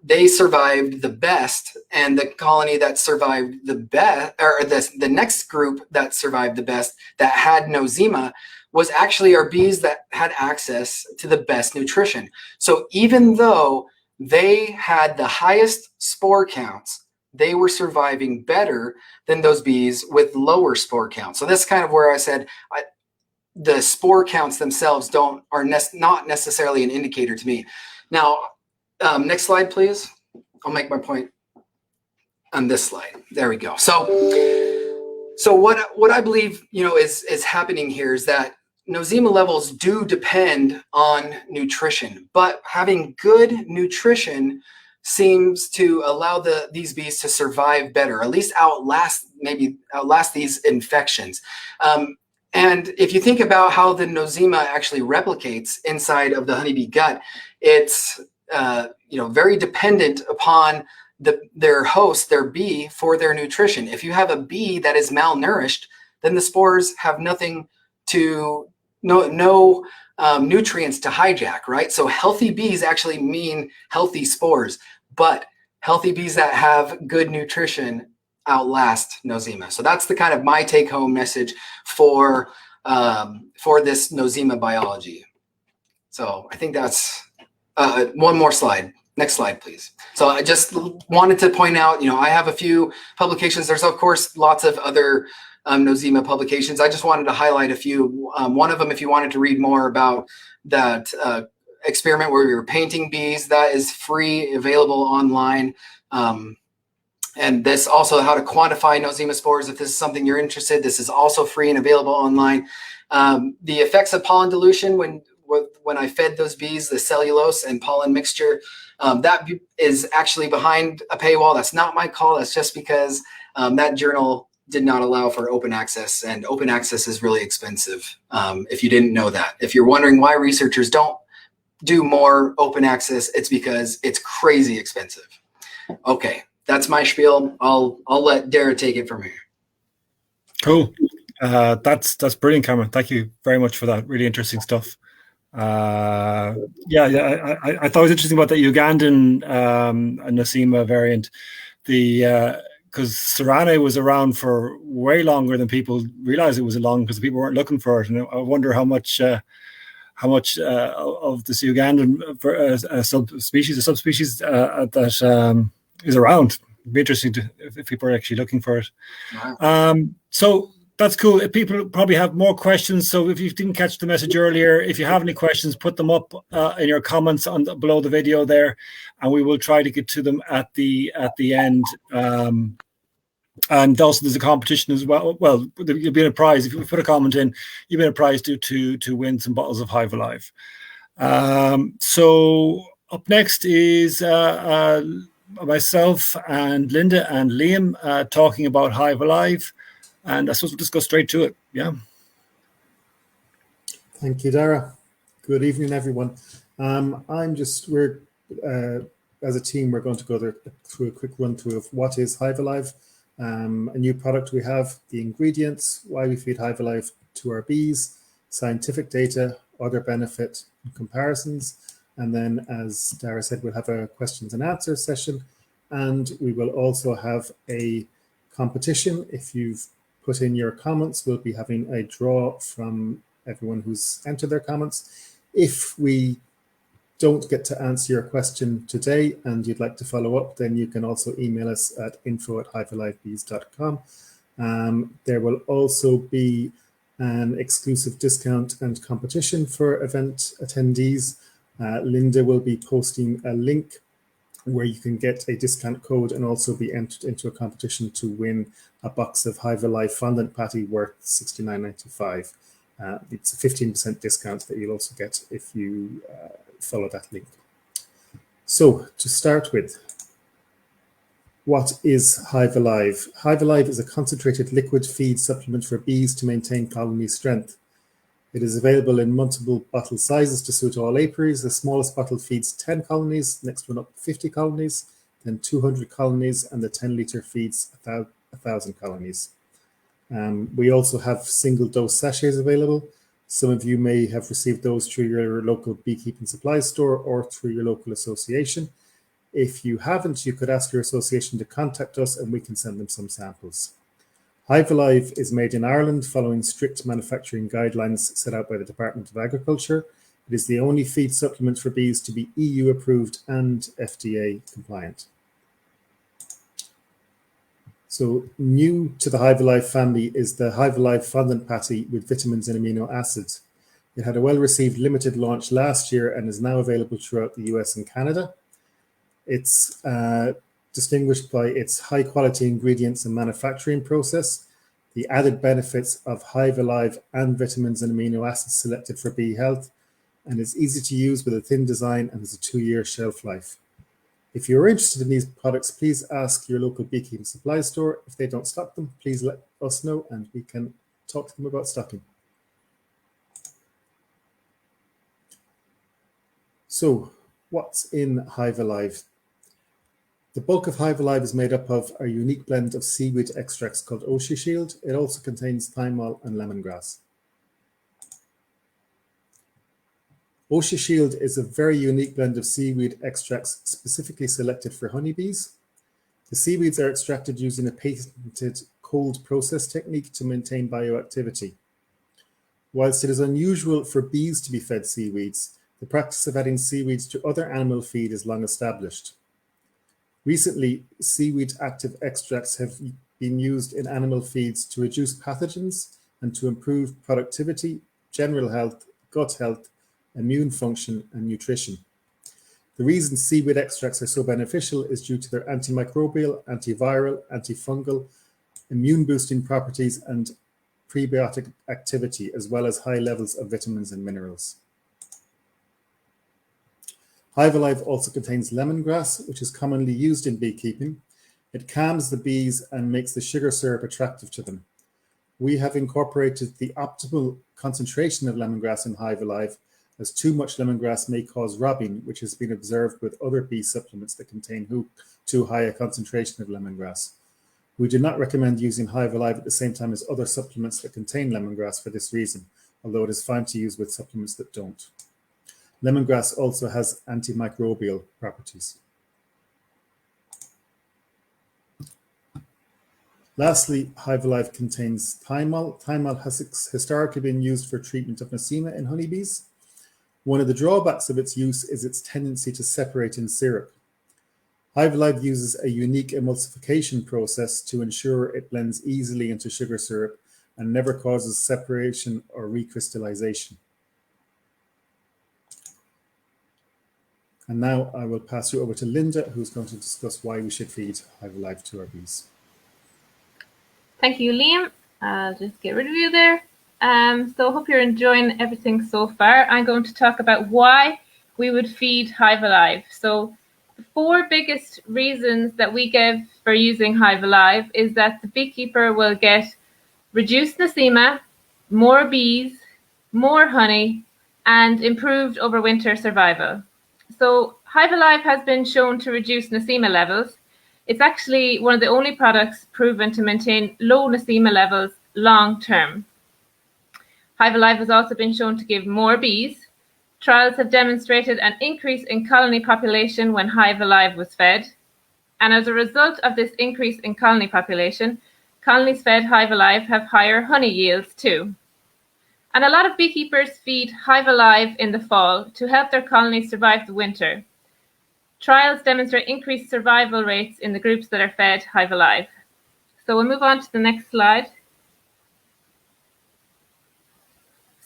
Speaker 3: they survived the best. And the colony that survived the best, or the next group that survived the best that had Nosema, was actually our bees that had access to the best nutrition. So even though they had the highest spore counts, they were surviving better than those bees with lower spore counts. So that's kind of where I said the spore counts themselves are not necessarily an indicator to me. Now, next slide, please. I'll make my point on this slide. There we go. So what I believe is happening here is that Nosema levels do depend on nutrition, but having good nutrition seems to allow these bees to survive better, at least outlast these infections. And if you think about how the Nosema actually replicates inside of the honeybee gut, it's very dependent upon their host, their bee, for their nutrition. If you have a bee that is malnourished, then the spores have nothing to no nutrients to hijack, right? So healthy bees actually mean healthy spores, but healthy bees that have good nutrition outlast Nosema. So that's the kind of my take-home message for this Nosema biology. So I think that's one more slide. Next slide, please. So I just wanted to point out, I have a few publications. There's of course lots of other Nosema publications. I just wanted to highlight a few. One of them, if you wanted to read more about that experiment where we were painting bees, that is free, available online. And this also, how to quantify Nosema spores. If this is something you're interested, this is also free and available online. The effects of pollen dilution when I fed those bees the cellulose and pollen mixture, that is actually behind a paywall. That's not my call. That's just because that journal did not allow for open access, and open access is really expensive. If you didn't know that, if you're wondering why researchers don't do more open access, it's because it's crazy expensive. Okay, that's my spiel. I'll let Dara take it from here.
Speaker 2: Cool. That's brilliant, Cameron. Thank you very much for that. Really interesting stuff. I thought it was interesting about the Ugandan Nosema variant. Because Cerana was around for way longer than people realized it was long, because people weren't looking for it. And I wonder how much of this Ugandan subspecies that is around. It'd be interesting if people are actually looking for it. Wow. So that's cool. People probably have more questions. So if you didn't catch the message earlier, if you have any questions, put them up in your comments below the video there, and we will try to get to them at the end. And also there's a competition as well. Well, you'll be in a prize. If you put a comment in, you'll be in a prize to win some bottles of HiveAlive. So up next is myself and Linda and Liam talking about HiveAlive. And I suppose we'll just go straight to it. Yeah.
Speaker 4: Thank you, Dara. Good evening, everyone. We're as a team, we're going to go through a quick run through of what is HiveAlive, a new product we have, the ingredients, why we feed HiveAlive to our bees, scientific data, other benefit and comparisons. And then, as Dara said, we'll have a questions and answers session. And we will also have a competition. If you've put in your comments, we'll be having a draw from everyone who's entered their comments. If we don't get to answer your question today and you'd like to follow up, then you can also email us at info@hivealivebees.com. There will also be an exclusive discount and competition for event attendees. Linda will be posting a link where you can get a discount code and also be entered into a competition to win a box of HiveAlive fondant patty worth $69.95. It's a 15% discount that you'll also get if you follow that link. So to start with, what is HiveAlive? HiveAlive is a concentrated liquid feed supplement for bees to maintain colony strength. It is available in multiple bottle sizes to suit all apiaries. The smallest bottle feeds 10 colonies, next one up 50 colonies, then 200 colonies, and the 10-litre feeds 1,000 colonies. We also have single dose sachets available. Some of you may have received those through your local beekeeping supply store or through your local association. If you haven't, you could ask your association to contact us and we can send them some samples. HiveAlive is made in Ireland following strict manufacturing guidelines set out by the Department of Agriculture. It is the only feed supplement for bees to be EU approved and FDA compliant. So new to the HiveAlive family is the HiveAlive fondant patty with vitamins and amino acids. It had a well-received limited launch last year and is now available throughout the US and Canada. It's distinguished by its high-quality ingredients and manufacturing process, the added benefits of HiveAlive and vitamins and amino acids selected for bee health, and is easy to use with a thin design and has a 2-year shelf life. If you're interested in these products, please ask your local beekeeping supply store. If they don't stock them, please let us know and we can talk to them about stocking. So what's in HiveAlive? The bulk of HiveAlive is made up of a unique blend of seaweed extracts called Oshi Shield. It also contains thymol and lemongrass. Oshi Shield is a very unique blend of seaweed extracts specifically selected for honeybees. The seaweeds are extracted using a patented cold process technique to maintain bioactivity. Whilst it is unusual for bees to be fed seaweeds, the practice of adding seaweeds to other animal feed is long established. Recently, seaweed active extracts have been used in animal feeds to reduce pathogens and to improve productivity, general health, gut health, immune function, and nutrition. The reason seaweed extracts are so beneficial is due to their antimicrobial, antiviral, antifungal, immune-boosting properties and prebiotic activity, as well as high levels of vitamins and minerals. HiveAlive also contains lemongrass, which is commonly used in beekeeping. It calms the bees and makes the sugar syrup attractive to them. We have incorporated the optimal concentration of lemongrass in HiveAlive, as too much lemongrass may cause robbing, which has been observed with other bee supplements that contain too high a concentration of lemongrass. We do not recommend using HiveAlive at the same time as other supplements that contain lemongrass for this reason, although it is fine to use with supplements that don't. Lemongrass also has antimicrobial properties. Lastly, HiveAlive contains thymol. Thymol has historically been used for treatment of Nosema in honeybees. One of the drawbacks of its use is its tendency to separate in syrup. HiveAlive uses a unique emulsification process to ensure it blends easily into sugar syrup and never causes separation or recrystallization. And now I will pass you over to Linda, who's going to discuss why we should feed HiveAlive to our bees.
Speaker 1: Thank you, Liam. I'll just get rid of you there. So I hope you're enjoying everything so far. I'm going to talk about why we would feed HiveAlive. So the 4 biggest reasons that we give for using HiveAlive is that the beekeeper will get reduced Nosema, more bees, more honey, and improved overwinter survival. So HiveAlive has been shown to reduce Nosema levels. It's actually one of the only products proven to maintain low Nosema levels long term. HiveAlive has also been shown to give more bees. Trials have demonstrated an increase in colony population when HiveAlive was fed. And as a result of this increase in colony population, colonies fed HiveAlive have higher honey yields too. And a lot of beekeepers feed HiveAlive in the fall to help their colonies survive the winter. Trials demonstrate increased survival rates in the groups that are fed HiveAlive. So we'll move on to the next slide.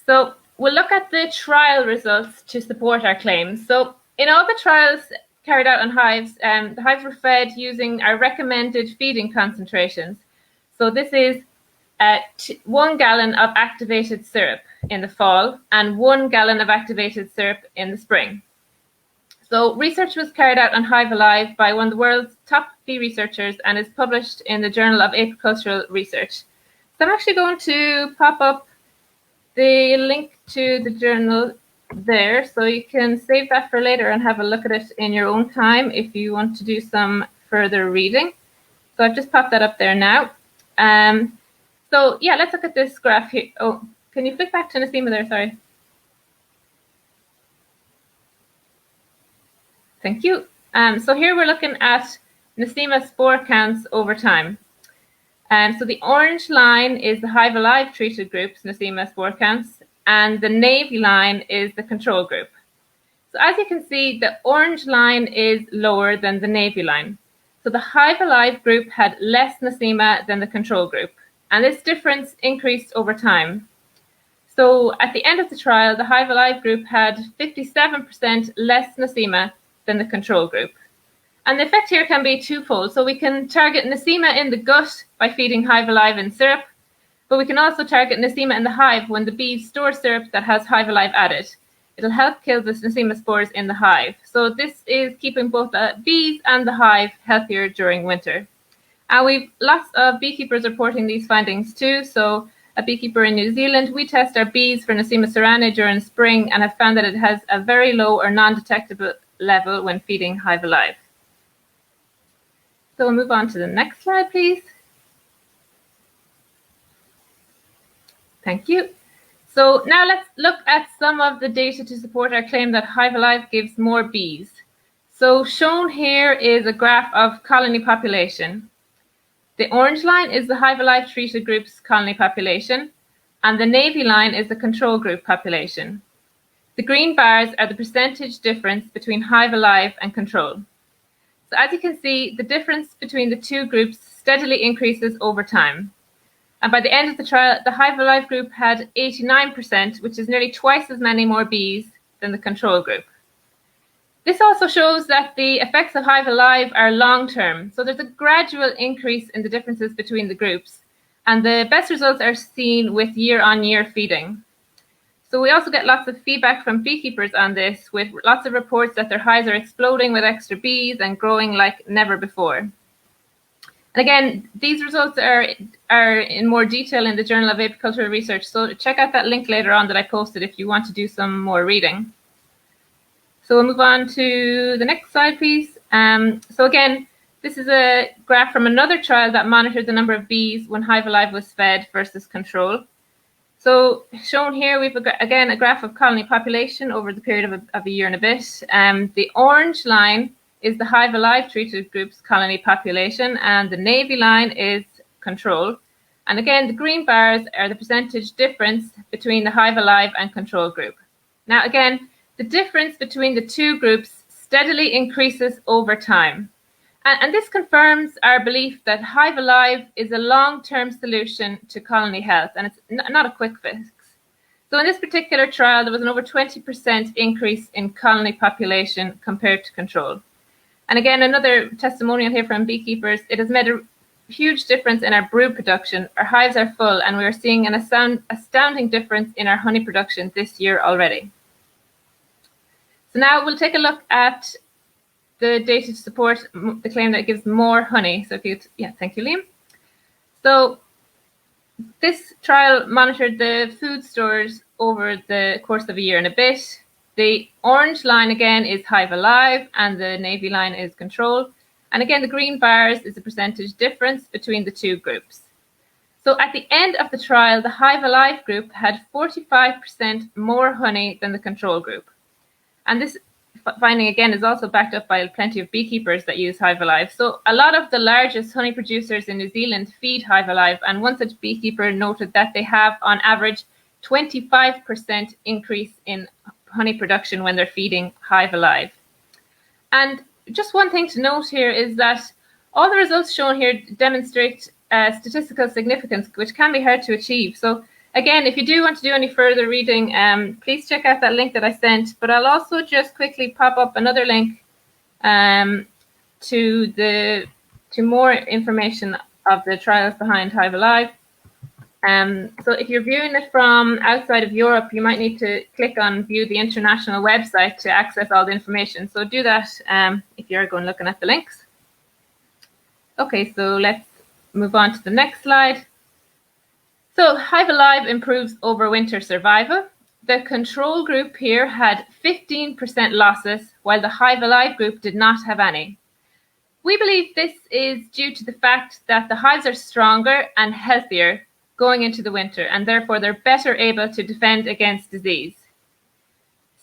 Speaker 1: So we'll look at the trial results to support our claims. So in all the trials carried out on hives, the hives were fed using our recommended feeding concentrations. So this is 1 gallon of activated syrup in the fall and 1 gallon of activated syrup in the spring. So research was carried out on HiveAlive by one of the world's top bee researchers and is published in the Journal of Apicultural Research. So I'm actually going to pop up the link to the journal there, so you can save that for later and have a look at it in your own time if you want to do some further reading. So I've just popped that up there now. So yeah, let's look at this graph here. Oh, can you flick back to Nosema there? Sorry. Thank you. So here we're looking at Nosema spore counts over time. So the orange line is the HiveAlive treated groups, Nosema spore counts, and the navy line is the control group. So as you can see, the orange line is lower than the navy line. So the HiveAlive group had less Nosema than the control group, and this difference increased over time. So at the end of the trial, the HiveAlive group had 57% less Nosema than the control group. And the effect here can be twofold. So we can target Nosema in the gut by feeding HiveAlive in syrup, but we can also target Nosema in the hive when the bees store syrup that has HiveAlive added. It'll help kill the Nosema spores in the hive. So this is keeping both the bees and the hive healthier during winter. And we've lots of beekeepers reporting these findings too. So a beekeeper in New Zealand, we test our bees for Nosema ceranae during spring and have found that it has a very low or non-detectable level when feeding HiveAlive. So we'll move on to the next slide, please. Thank you. So now let's look at some of the data to support our claim that HiveAlive gives more bees. So shown here is a graph of colony population. The orange line is the HiveAlive treated group's colony population, and the navy line is the control group population. The green bars are the percentage difference between HiveAlive and control. So as you can see, the difference between the two groups steadily increases over time. And by the end of the trial, the HiveAlive group had 89%, which is nearly twice as many more bees than the control group. This also shows that the effects of HiveAlive are long-term. So there's a gradual increase in the differences between the groups. And the best results are seen with year-on-year feeding. So we also get lots of feedback from beekeepers on this, with lots of reports that their hives are exploding with extra bees and growing like never before. And again, these results are in more detail in the Journal of Apicultural Research. So check out that link later on that I posted if you want to do some more reading. So we'll move on to the next slide, please. So again, this is a graph from another trial that monitored the number of bees when HiveAlive was fed versus control. So shown here, we've again a graph of colony population over the period of a year and a bit. The orange line is the HiveAlive treated group's colony population, and the navy line is control. And again, the green bars are the percentage difference between the HiveAlive and control group. Now again, the difference between the two groups steadily increases over time. And this confirms our belief that HiveAlive is a long-term solution to colony health, and it's not a quick fix. So in this particular trial, there was an over 20% increase in colony population compared to control. And again, another testimonial here from beekeepers, it has made a huge difference in our brood production. Our hives are full, and we are seeing an astounding difference in our honey production this year already. So now we'll take a look at the data to support the claim that it gives more honey. So if you, thank you, Liam. So this trial monitored the food stores over the course of a year and a bit. The orange line again is HiveAlive and the navy line is control. And again, the green bars is the percentage difference between the two groups. So at the end of the trial, the HiveAlive group had 45% more honey than the control group. And this finding again is also backed up by plenty of beekeepers that use HiveAlive. So a lot of the largest honey producers in New Zealand feed HiveAlive, and one such beekeeper noted that they have on average 25% increase in honey production when they're feeding HiveAlive. And just one thing to note here is that all the results shown here demonstrate statistical significance, which can be hard to achieve. So again, if you do want to do any further reading, please check out that link that I sent. But I'll also just quickly pop up another link to more information of the trials behind HiveAlive. So if you're viewing it from outside of Europe, you might need to click on View the International website to access all the information. So do that if you're going looking at the links. Okay, so let's move on to the next slide. So HiveAlive improves overwinter survival. The control group here had 15% losses, while the HiveAlive group did not have any. We believe this is due to the fact that the hives are stronger and healthier going into the winter, and therefore they're better able to defend against disease.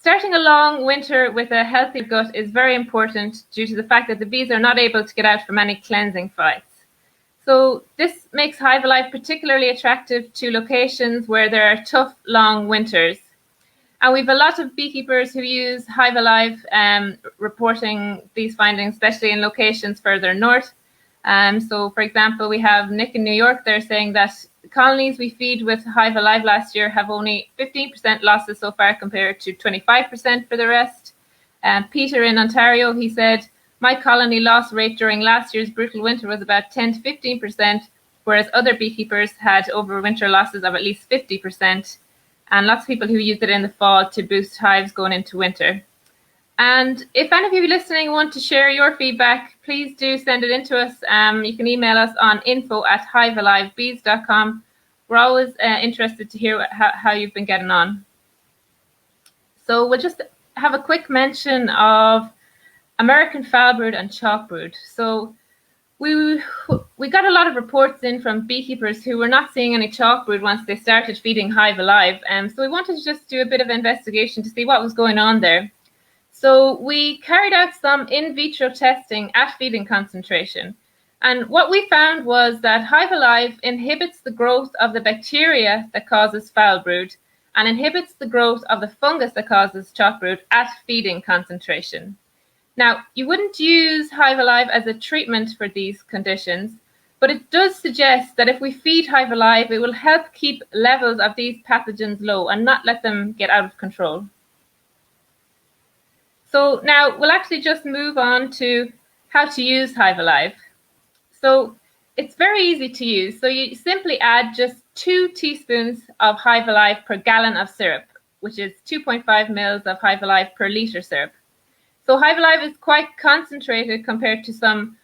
Speaker 1: Starting a long winter with a healthy gut is very important due to the fact that the bees are not able to get out for many cleansing flights. So this makes HiveAlive particularly attractive to locations where there are tough, long winters. And we have a lot of beekeepers who use HiveAlive reporting these findings, especially in locations further north. So, for example, we have Nick in New York. They're saying that the colonies we feed with HiveAlive last year have only 15% losses so far compared to 25% for the rest. Peter in Ontario, he said, my colony loss rate during last year's brutal winter was about 10 to 15%, whereas other beekeepers had overwinter losses of at least 50%, and lots of people who use it in the fall to boost hives going into winter. And if any of you listening want to share your feedback, please do send it in to us. You can email us on info@hivealivebees.com. We're always interested to hear how you've been getting on. So we'll just have a quick mention of American foulbrood and chalkbrood. So we got a lot of reports in from beekeepers who were not seeing any chalkbrood once they started feeding HiveAlive. So we wanted to just do a bit of investigation to see what was going on there. So we carried out some in vitro testing at feeding concentration. And what we found was that HiveAlive inhibits the growth of the bacteria that causes foulbrood and inhibits the growth of the fungus that causes chalkbrood at feeding concentration. Now, you wouldn't use HiveAlive as a treatment for these conditions, but it does suggest that if we feed HiveAlive, it will help keep levels of these pathogens low and not let them get out of control. So now we'll actually just move on to how to use HiveAlive. So it's very easy to use. So you simply add just 2 teaspoons of HiveAlive per gallon of syrup, which is 2.5 mils of HiveAlive per liter syrup. So HiveAlive is quite concentrated compared to some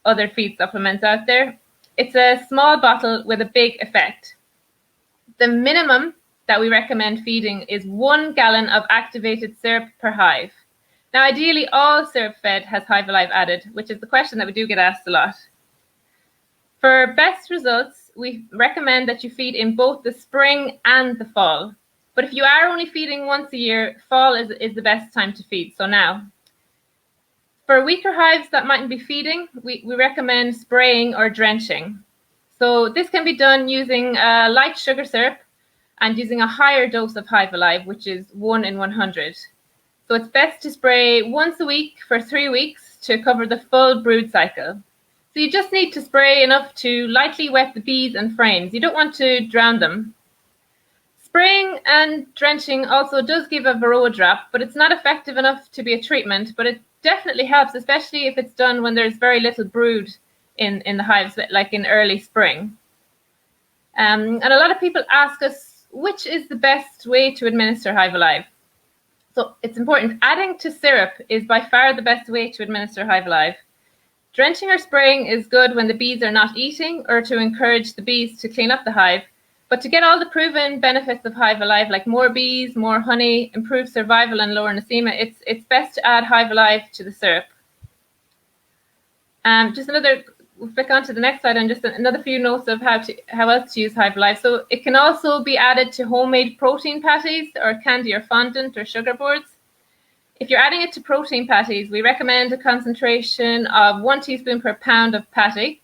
Speaker 1: other feed supplements out there. It's a small bottle with a big effect. The minimum that we recommend feeding is 1 gallon of activated syrup per hive. Now, ideally, all syrup fed has HiveAlive added, which is the question that we do get asked a lot. For best results, we recommend that you feed in both the spring and the fall. But if you are only feeding once a year, fall is the best time to feed, so now. For weaker hives that mightn't be feeding, we recommend spraying or drenching. So this can be done using a light sugar syrup and using a higher dose of HiveAlive, which is 1 in 100. So it's best to spray once a week for 3 weeks to cover the full brood cycle. So you just need to spray enough to lightly wet the bees and frames. You don't want to drown them. Spraying and drenching also does give a varroa drop, but it's not effective enough to be a treatment, but it definitely helps, especially if it's done when there's very little brood in the hives, like in early spring. And a lot of people ask us, which is the best way to administer HiveAlive? So it's important. Adding to syrup is by far the best way to administer HiveAlive. Drenching or spraying is good when the bees are not eating or to encourage the bees to clean up the hive. But to get all the proven benefits of HiveAlive, like more bees, more honey, improved survival, and lower nosema, it's best to add HiveAlive to the syrup. We'll flick on to the next slide, and just another few notes of how else to use HiveAlive. So it can also be added to homemade protein patties or candy or fondant or sugar boards. If you're adding it to protein patties, we recommend a concentration of 1 teaspoon per pound of patty.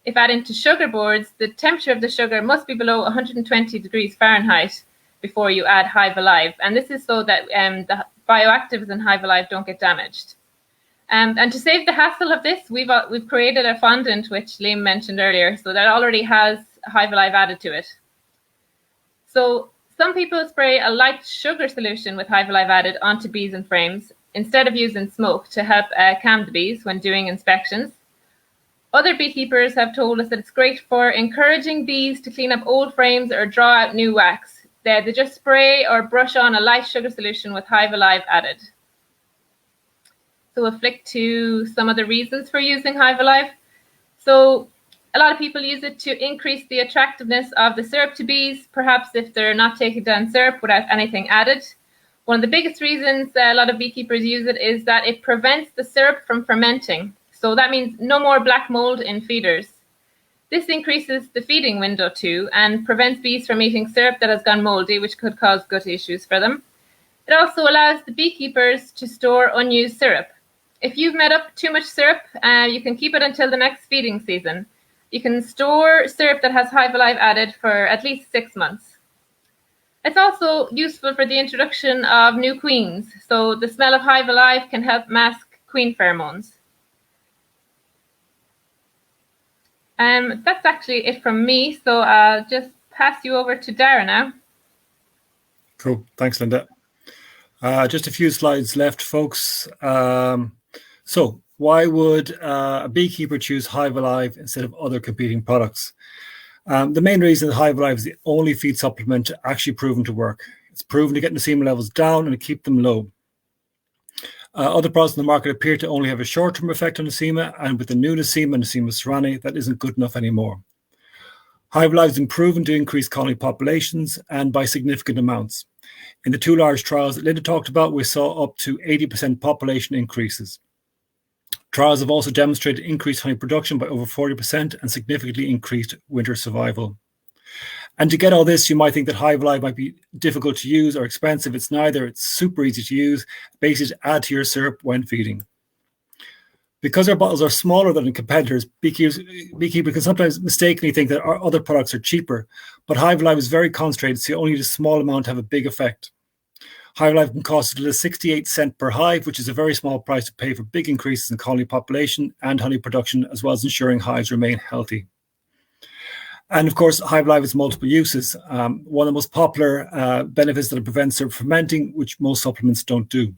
Speaker 1: If adding to sugar boards, the temperature of the sugar must be below 120 degrees Fahrenheit before you add HiveAlive. And this is so that the bioactives in HiveAlive don't get damaged. And to save the hassle of this, we've created a fondant, which Liam mentioned earlier, so that already has HiveAlive added to it. So some people spray a light sugar solution with HiveAlive added onto bees and frames instead of using smoke to help calm the bees when doing inspections. Other beekeepers have told us that it's great for encouraging bees to clean up old frames or draw out new wax. They just spray or brush on a light sugar solution with HiveAlive added. So we'll flick to some of the reasons for using HiveAlive. So a lot of people use it to increase the attractiveness of the syrup to bees, perhaps if they're not taking down syrup without anything added. One of the biggest reasons a lot of beekeepers use it is that it prevents the syrup from fermenting. So that means no more black mold in feeders. This increases the feeding window too and prevents bees from eating syrup that has gone moldy, which could cause gut issues for them. It also allows the beekeepers to store unused syrup. If you've made up too much syrup, you can keep it until the next feeding season. You can store syrup that has HiveAlive added for at least 6 months. It's also useful for the introduction of new queens. So the smell of HiveAlive can help mask queen pheromones. That's actually it from me. So I'll just pass you over to Dara now.
Speaker 2: Cool. Thanks, Linda. Just a few slides left, folks. So why would a beekeeper choose HiveAlive instead of other competing products? The main reason that HiveAlive is the only feed supplement actually proven to work. It's proven to get nosema levels down and to keep them low. Other products in the market appear to only have a short-term effect on nosema, and with the new Nosema ceranae, that isn't good enough anymore. HiveAlive has been proven to increase colony populations and by significant amounts. In the 2 large trials that Linda talked about, we saw up to 80% population increases. Trials have also demonstrated increased honey production by over 40% and significantly increased winter survival. And to get all this, you might think that HiveAlive might be difficult to use or expensive. It's neither. It's super easy to use, basically to add to your syrup when feeding. Because our bottles are smaller than competitors, beekeepers can sometimes mistakenly think that our other products are cheaper, but HiveAlive is very concentrated, so you only need a small amount to have a big effect. HiveAlive can cost as little as 68 cents per hive, which is a very small price to pay for big increases in colony population and honey production, as well as ensuring hives remain healthy. And of course, HiveAlive has multiple uses. One of the most popular benefits that it prevents syrup fermenting, which most supplements don't do.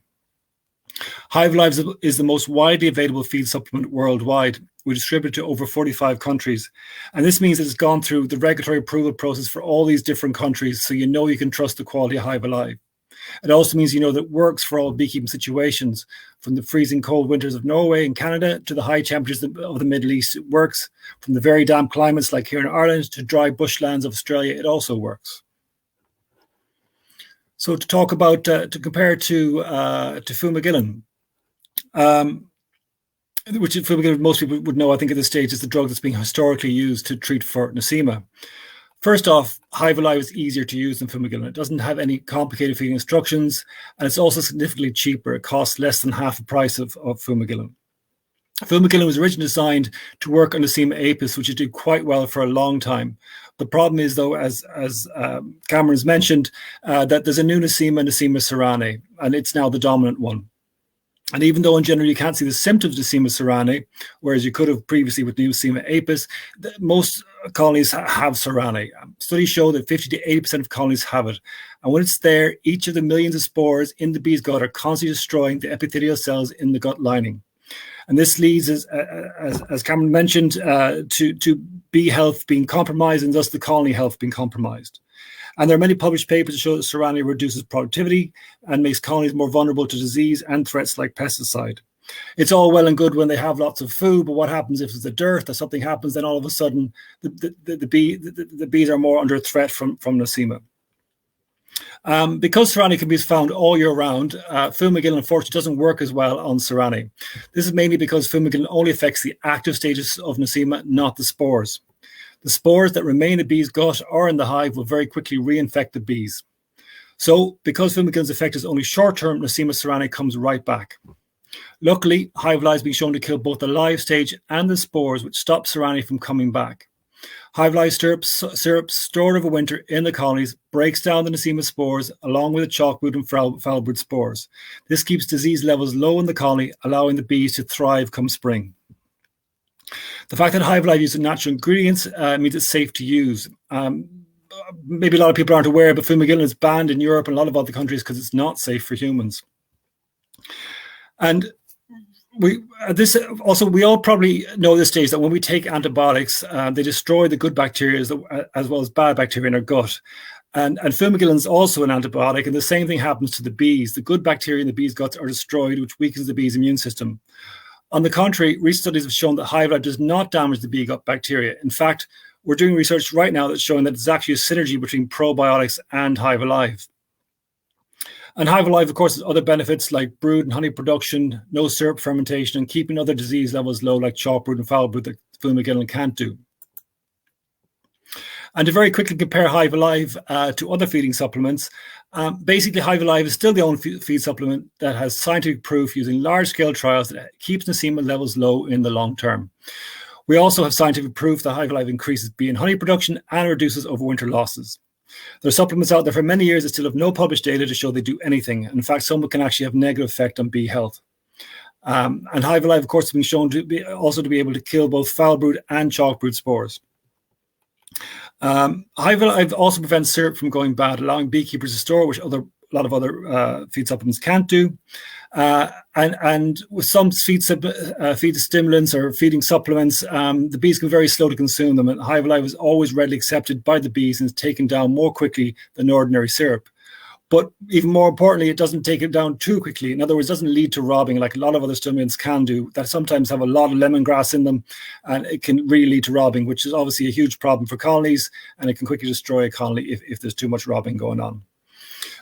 Speaker 2: HiveAlive is the most widely available feed supplement worldwide. We distribute it to over 45 countries. And this means that it's gone through the regulatory approval process for all these different countries, so you know you can trust the quality of HiveAlive. It also means you know that it works for all beekeeping situations, from the freezing cold winters of Norway and Canada to the high temperatures of the Middle East. It works. From the very damp climates like here in Ireland to dry bushlands of Australia, it also works. So to talk about, to compare to fumagillin, which fumagillin most people would know, I think at this stage, is the drug that's being historically used to treat for nosema. First off, HiveAlive is easier to use than fumagillin. It doesn't have any complicated feeding instructions, and it's also significantly cheaper. It costs less than half the price of fumagillin. Fumagillin was originally designed to work on Nosema apis, which it did quite well for a long time. The problem is, though, as Cameron's mentioned, that there's a new Nosema ceranae, and it's now the dominant one. And even though in general you can't see the symptoms of Nosema ceranae, whereas you could have previously with Nosema apis, most colonies have ceranae. Studies show that 50 to 80% of colonies have it. And when it's there, each of the millions of spores in the bee's gut are constantly destroying the epithelial cells in the gut lining. And this leads, as Cameron mentioned, to bee health being compromised and thus the colony health being compromised. And there are many published papers that show that ceranae reduces productivity and makes colonies more vulnerable to disease and threats like pesticide. It's all well and good when they have lots of food, but what happens if there's a dearth or something happens? Then all of a sudden, the bees are more under threat from Nosema. Because Serrani can be found all year round, fumigillin unfortunately doesn't work as well on Serrani. This is mainly because fumigillin only affects the active stages of Nosema, not the spores. The spores that remain in the bee's gut or in the hive will very quickly reinfect the bees. So, because fumigillin's effect is only short-term, Nosema Serrani comes right back. Luckily, HiveAlive has been shown to kill both the live stage and the spores, which stops Serrani from coming back. HiveAlive syrup stored over winter in the colonies breaks down the Nosema spores along with the chalkbrood and foulbrood spores. This keeps disease levels low in the colony, allowing the bees to thrive come spring. The fact that HiveAlive uses natural ingredients means it's safe to use. Maybe a lot of people aren't aware, but fumigillin is banned in Europe and a lot of other countries because it's not safe for humans. And we all probably know at this stage that when we take antibiotics, they destroy the good bacteria as well as bad bacteria in our gut. And fumigillin is also an antibiotic, and the same thing happens to the bees. The good bacteria in the bees' guts are destroyed, which weakens the bees' immune system. On the contrary, recent studies have shown that HiveAlive does not damage the bee gut bacteria. In fact, we're doing research right now that's showing that there's actually a synergy between probiotics and HiveAlive. And HiveAlive, of course, has other benefits like brood and honey production, no syrup fermentation, and keeping other disease levels low like chalkbrood and foulbrood that fumigillin can't do. And to very quickly compare HiveAlive to other feeding supplements, basically HiveAlive is still the only feed supplement that has scientific proof using large-scale trials that keeps Nosema levels low in the long term. We also have scientific proof that HiveAlive increases bee and honey production and reduces overwinter losses. There are supplements out there for many years that still have no published data to show they do anything. In fact, some can actually have negative effect on bee health. And HiveAlive, of course, has been shown to be able to kill both foulbrood and chalkbrood spores. HiveAlive also prevents syrup from going bad, allowing beekeepers to store, which a lot of other feed supplements can't do. And with some feed stimulants or feeding supplements, the bees can be very slow to consume them. And HiveAlive is always readily accepted by the bees and is taken down more quickly than ordinary syrup. But even more importantly, it doesn't take it down too quickly. In other words, it doesn't lead to robbing like a lot of other stimulants can do that sometimes have a lot of lemongrass in them, and it can really lead to robbing, which is obviously a huge problem for colonies, and it can quickly destroy a colony if there's too much robbing going on.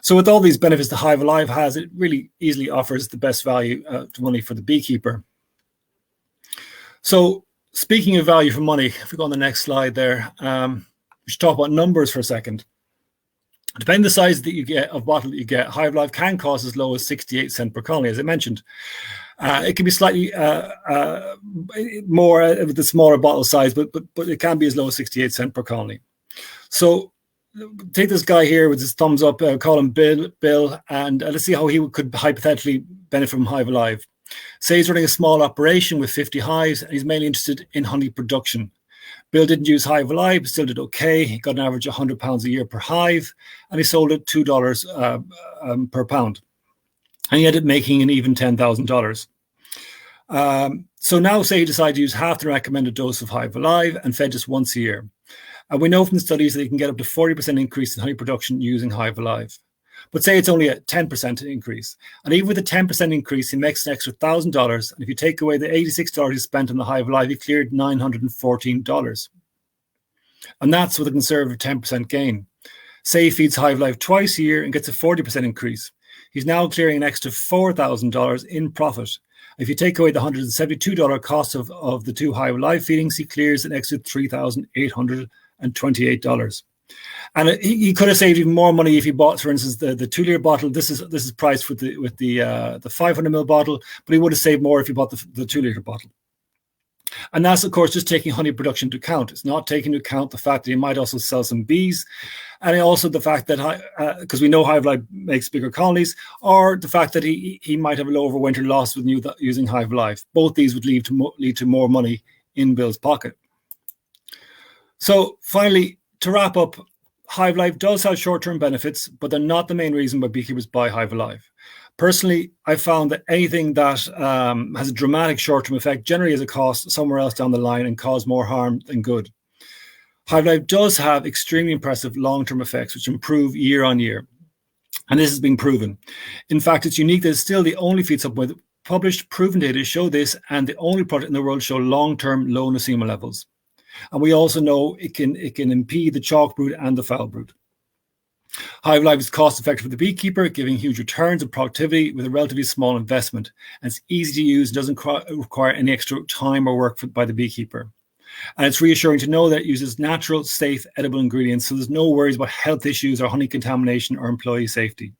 Speaker 2: So with all these benefits that HiveAlive has, it really easily offers the best value to money for the beekeeper. So speaking of value for money, if we go on the next slide there, we should talk about numbers for a second. Depending on the size that you get of bottle that you get, HiveAlive can cost as low as 68 cents per colony, as I mentioned. It can be slightly more with the smaller bottle size, but it can be as low as 68 cents per colony. So take this guy here with his thumbs up, call him Bill, and let's see how he could hypothetically benefit from HiveAlive. Say he's running a small operation with 50 hives, and he's mainly interested in honey production. Bill didn't use HiveAlive, but still did okay. He got an average of £100 a year per hive, and he sold it $2 per pound. And he ended up making an even $10,000. So now say he decided to use half the recommended dose of HiveAlive and fed just once a year. And we know from the studies that you can get up to 40% increase in honey production using HiveAlive. But say it's only a 10% increase. And even with a 10% increase, he makes an extra $1,000. And if you take away the $86 he spent on the HiveAlive, he cleared $914. And that's with a conservative 10% gain. Say he feeds HiveAlive twice a year and gets a 40% increase. He's now clearing an extra $4,000 in profit. If you take away the $172 cost of the two HiveAlive feedings, he clears an extra $3,828. And he could have saved even more money if he bought, for instance, the 2-liter bottle. This is priced with the 500 ml bottle, but he would have saved more if he bought the 2-liter bottle. And that's, of course, just taking honey production into account. It's not taking into account the fact that he might also sell some bees, and also the fact that, because we know HiveAlive makes bigger colonies, or the fact that he might have a low overwinter loss with using HiveAlive. Both these would lead to more money in Bill's pocket. So finally, to wrap up, HiveAlive does have short-term benefits, but they're not the main reason why beekeepers buy HiveAlive. Personally, I found that anything that has a dramatic short-term effect generally has a cost somewhere else down the line and cause more harm than good. HiveAlive does have extremely impressive long-term effects which improve year on year, and this has been proven. In fact, it's unique that it's still the only feed supplement published proven data show this, and the only product in the world show long-term low Nosema levels. And we also know it can impede the chalk brood and the foul brood. HiveAlive is cost-effective for the beekeeper, giving huge returns of productivity with a relatively small investment. And it's easy to use, doesn't require any extra time or work by the beekeeper. And it's reassuring to know that it uses natural, safe, edible ingredients, so there's no worries about health issues or honey contamination or employee safety.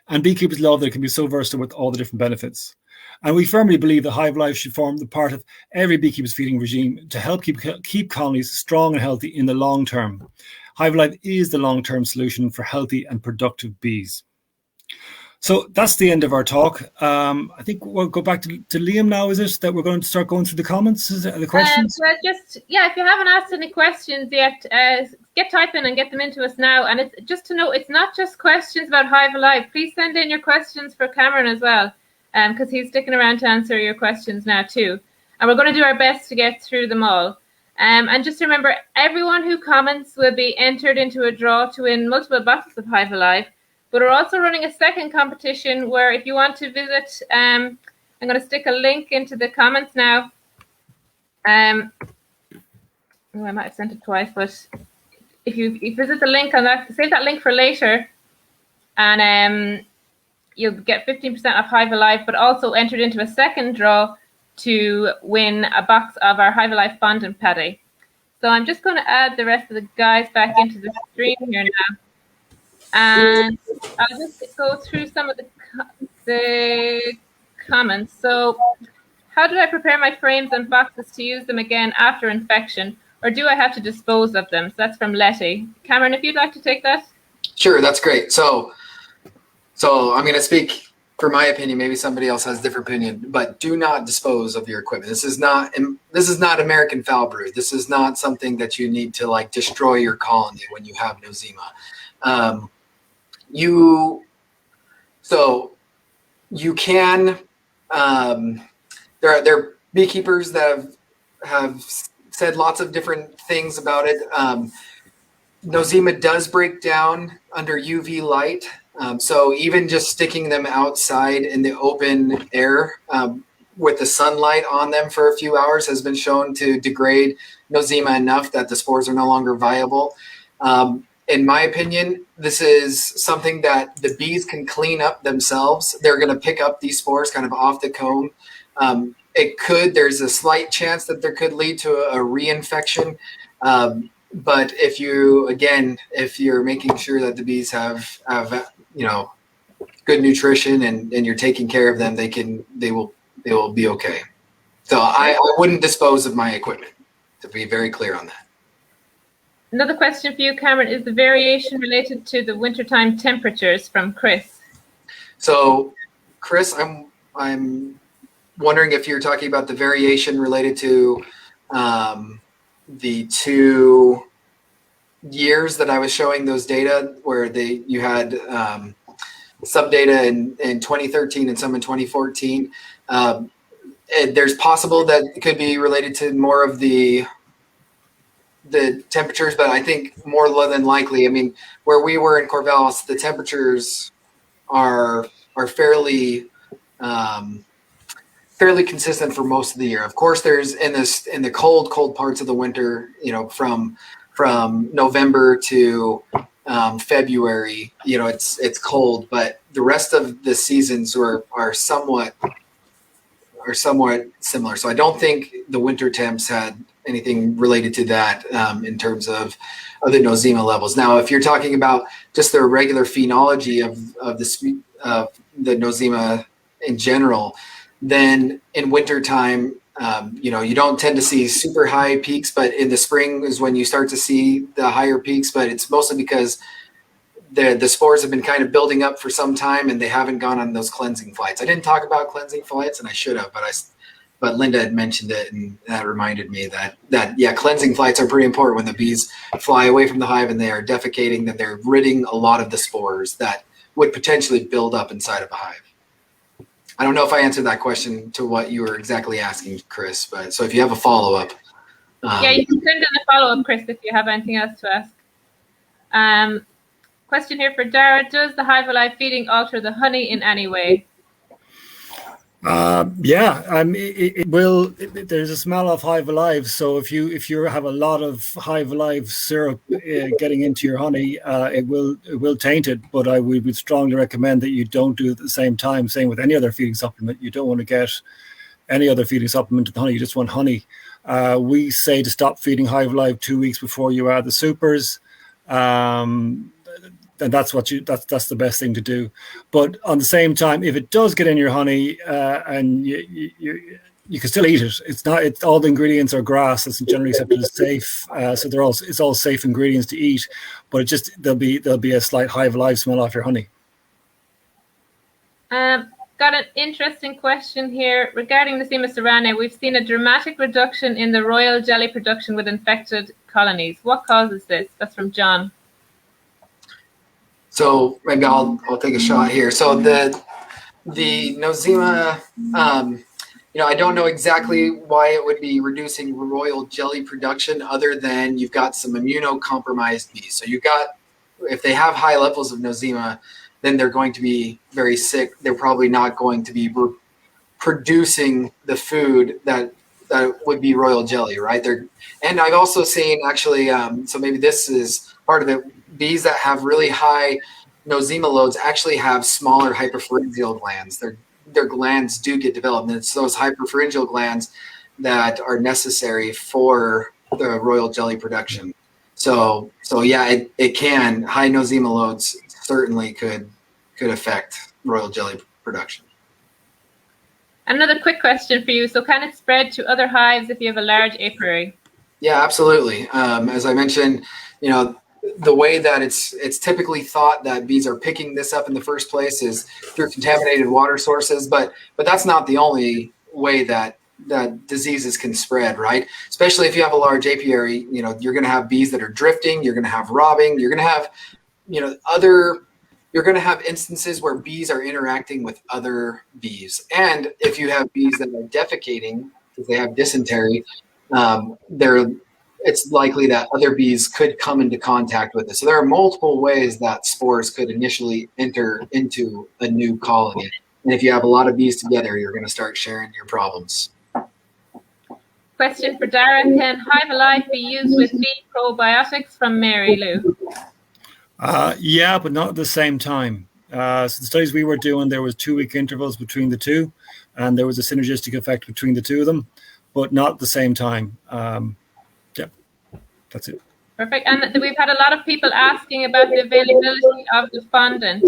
Speaker 2: And beekeepers love that it can be so versatile with all the different benefits. And we firmly believe that HiveAlive should form the part of every beekeeper's feeding regime to help keep colonies strong and healthy in the long term. HiveAlive is the long-term solution for healthy and productive bees. So that's the end of our talk. I think we'll go back to Liam now, is it? That we're going to start going through the comments, the questions?
Speaker 1: Well, if you haven't asked any questions yet, get typing and get them into us now. And it's just to know, it's not just questions about HiveAlive. Please send in your questions for Cameron as well, because he's sticking around to answer your questions now too. And we're going to do our best to get through them all. And just remember, everyone who comments will be entered into a draw to win multiple bottles of HiveAlive. But we're also running a second competition where if you want to visit, I'm going to stick a link into the comments now. I might have sent it twice, but if you visit the link on that, save that link for later, and you'll get 15% off HiveAlive, but also entered into a second draw to win a box of our HiveAlive fondant patty. So I'm just going to add the rest of the guys back into the stream here now. And I'll just go through some of the comments. So, how do I prepare my frames and boxes to use them again after infection? Or do I have to dispose of them? So that's from Letty. Cameron, if you'd like to take that.
Speaker 3: Sure, that's great. So I'm going to speak for my opinion. Maybe somebody else has a different opinion, but do not dispose of your equipment. This is not American foul brood. This is not something that you need to like destroy your colony when you have Nosema. You can. There are beekeepers that have said lots of different things about it. Nosema does break down under UV light. So even just sticking them outside in the open air with the sunlight on them for a few hours has been shown to degrade Nosema enough that the spores are no longer viable. In my opinion, this is something that the bees can clean up themselves. They're going to pick up these spores kind of off the comb. There's a slight chance that there could lead to a reinfection. But if you're making sure that the bees have good nutrition and you're taking care of them, they will be okay. So I wouldn't dispose of my equipment, to be very clear on that.
Speaker 1: Another question for you, Cameron, is the variation related to the wintertime temperatures from Chris?
Speaker 3: So, Chris, I'm wondering if you're talking about the variation related to the 2 years that I was showing those data, where you had some data in 2013 and some in 2014. There's possible that it could be related to more of the temperatures, but I think more than likely, I mean, where we were in Corvallis, the temperatures are fairly consistent for most of the year. Of course, there's in the cold parts of the winter, from November to February, it's cold, but the rest of the seasons are somewhat similar. So I don't think the winter temps had anything related to that in terms of the Nosema levels. Now, if you're talking about just the regular phenology of the Nosema in general, then in wintertime, you don't tend to see super high peaks, but in the spring is when you start to see the higher peaks. But it's mostly because the spores have been kind of building up for some time and they haven't gone on those cleansing flights. I didn't talk about cleansing flights, and I should have, but Linda had mentioned it, and that reminded me that cleansing flights are pretty important. When the bees fly away from the hive and they are defecating, that they're ridding a lot of the spores that would potentially build up inside of a hive. I don't know if I answered that question to what you were exactly asking, Chris, but so if you have a follow-up.
Speaker 1: Yeah, you can send in a follow-up, Chris, if you have anything else to ask. Question here for Dara. Does the HiveAlive feeding alter the honey in any way?
Speaker 2: It will. There's a smell of HiveAlive, so if you have a lot of HiveAlive syrup getting into your honey, it will taint it. But we would strongly recommend that you don't do it at the same time. Same with any other feeding supplement. You don't want to get any other feeding supplement to the honey. You just want honey. We say to stop feeding HiveAlive 2 weeks before you add the supers. And that's the best thing to do. But on the same time, if it does get in your honey and you can still eat it, it's all the ingredients are grass. It's generally accepted as safe, so it's all safe ingredients to eat. But there'll be a slight HiveAlive smell off your honey.
Speaker 1: Got an interesting question here regarding Nosema ceranae. We've seen a dramatic reduction in the royal jelly production with infected colonies. What causes this? That's from John.
Speaker 3: So maybe I'll take a shot here. So the Nosema, I don't know exactly why it would be reducing royal jelly production, other than you've got some immunocompromised bees. So if they have high levels of Nosema, then they're going to be very sick. They're probably not going to be producing the food that would be royal jelly, right? And I've also seen actually, so maybe this is part of it. Bees that have really high Nosema loads actually have smaller hyperpharyngeal glands. Their glands do get developed, and it's those hyperpharyngeal glands that are necessary for the royal jelly production. So yeah, it can. High Nosema loads certainly could affect royal jelly production.
Speaker 1: Another quick question for you. So can it spread to other hives if you have a large apiary?
Speaker 3: Yeah, absolutely. As I mentioned, the way that it's typically thought that bees are picking this up in the first place is through contaminated water sources, but that's not the only way that diseases can spread, right? Especially if you have a large apiary, you're going to have bees that are drifting, you're going to have robbing, you're going to have, you're going to have instances where bees are interacting with other bees. And if you have bees that are defecating, because they have dysentery, it's likely that other bees could come into contact with it. So there are multiple ways that spores could initially enter into a new colony. And if you have a lot of bees together, you're going to start sharing your problems.
Speaker 1: Question for Dara. Can HiveAlive be used with bee probiotics, from Mary Lou?
Speaker 2: Yeah, but not at the same time. So the studies we were doing, there was 2-week intervals between the two, and there was a synergistic effect between the two of them, but not at the same time. That's it. Perfect.
Speaker 1: And we've had a lot of people asking about the availability of the fondant.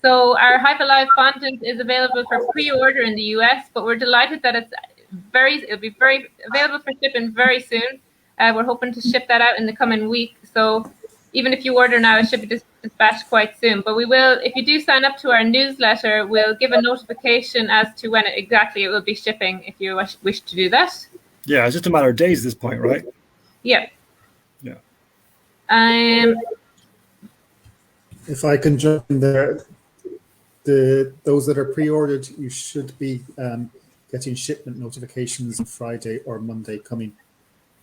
Speaker 1: So our HiveAlive fondant is available for pre-order in the US, but we're delighted that it'll be very available for shipping very soon. We're hoping to ship that out in the coming week. So even if you order now, it should be dispatched quite soon. But we will, if you do sign up to our newsletter, we'll give a notification as to when exactly it will be shipping if you wish to do that.
Speaker 2: Yeah, it's just a matter of days at this point, right?
Speaker 1: Yeah.
Speaker 4: If I can jump in there, those that are pre-ordered, you should be getting shipment notifications on Friday or Monday coming.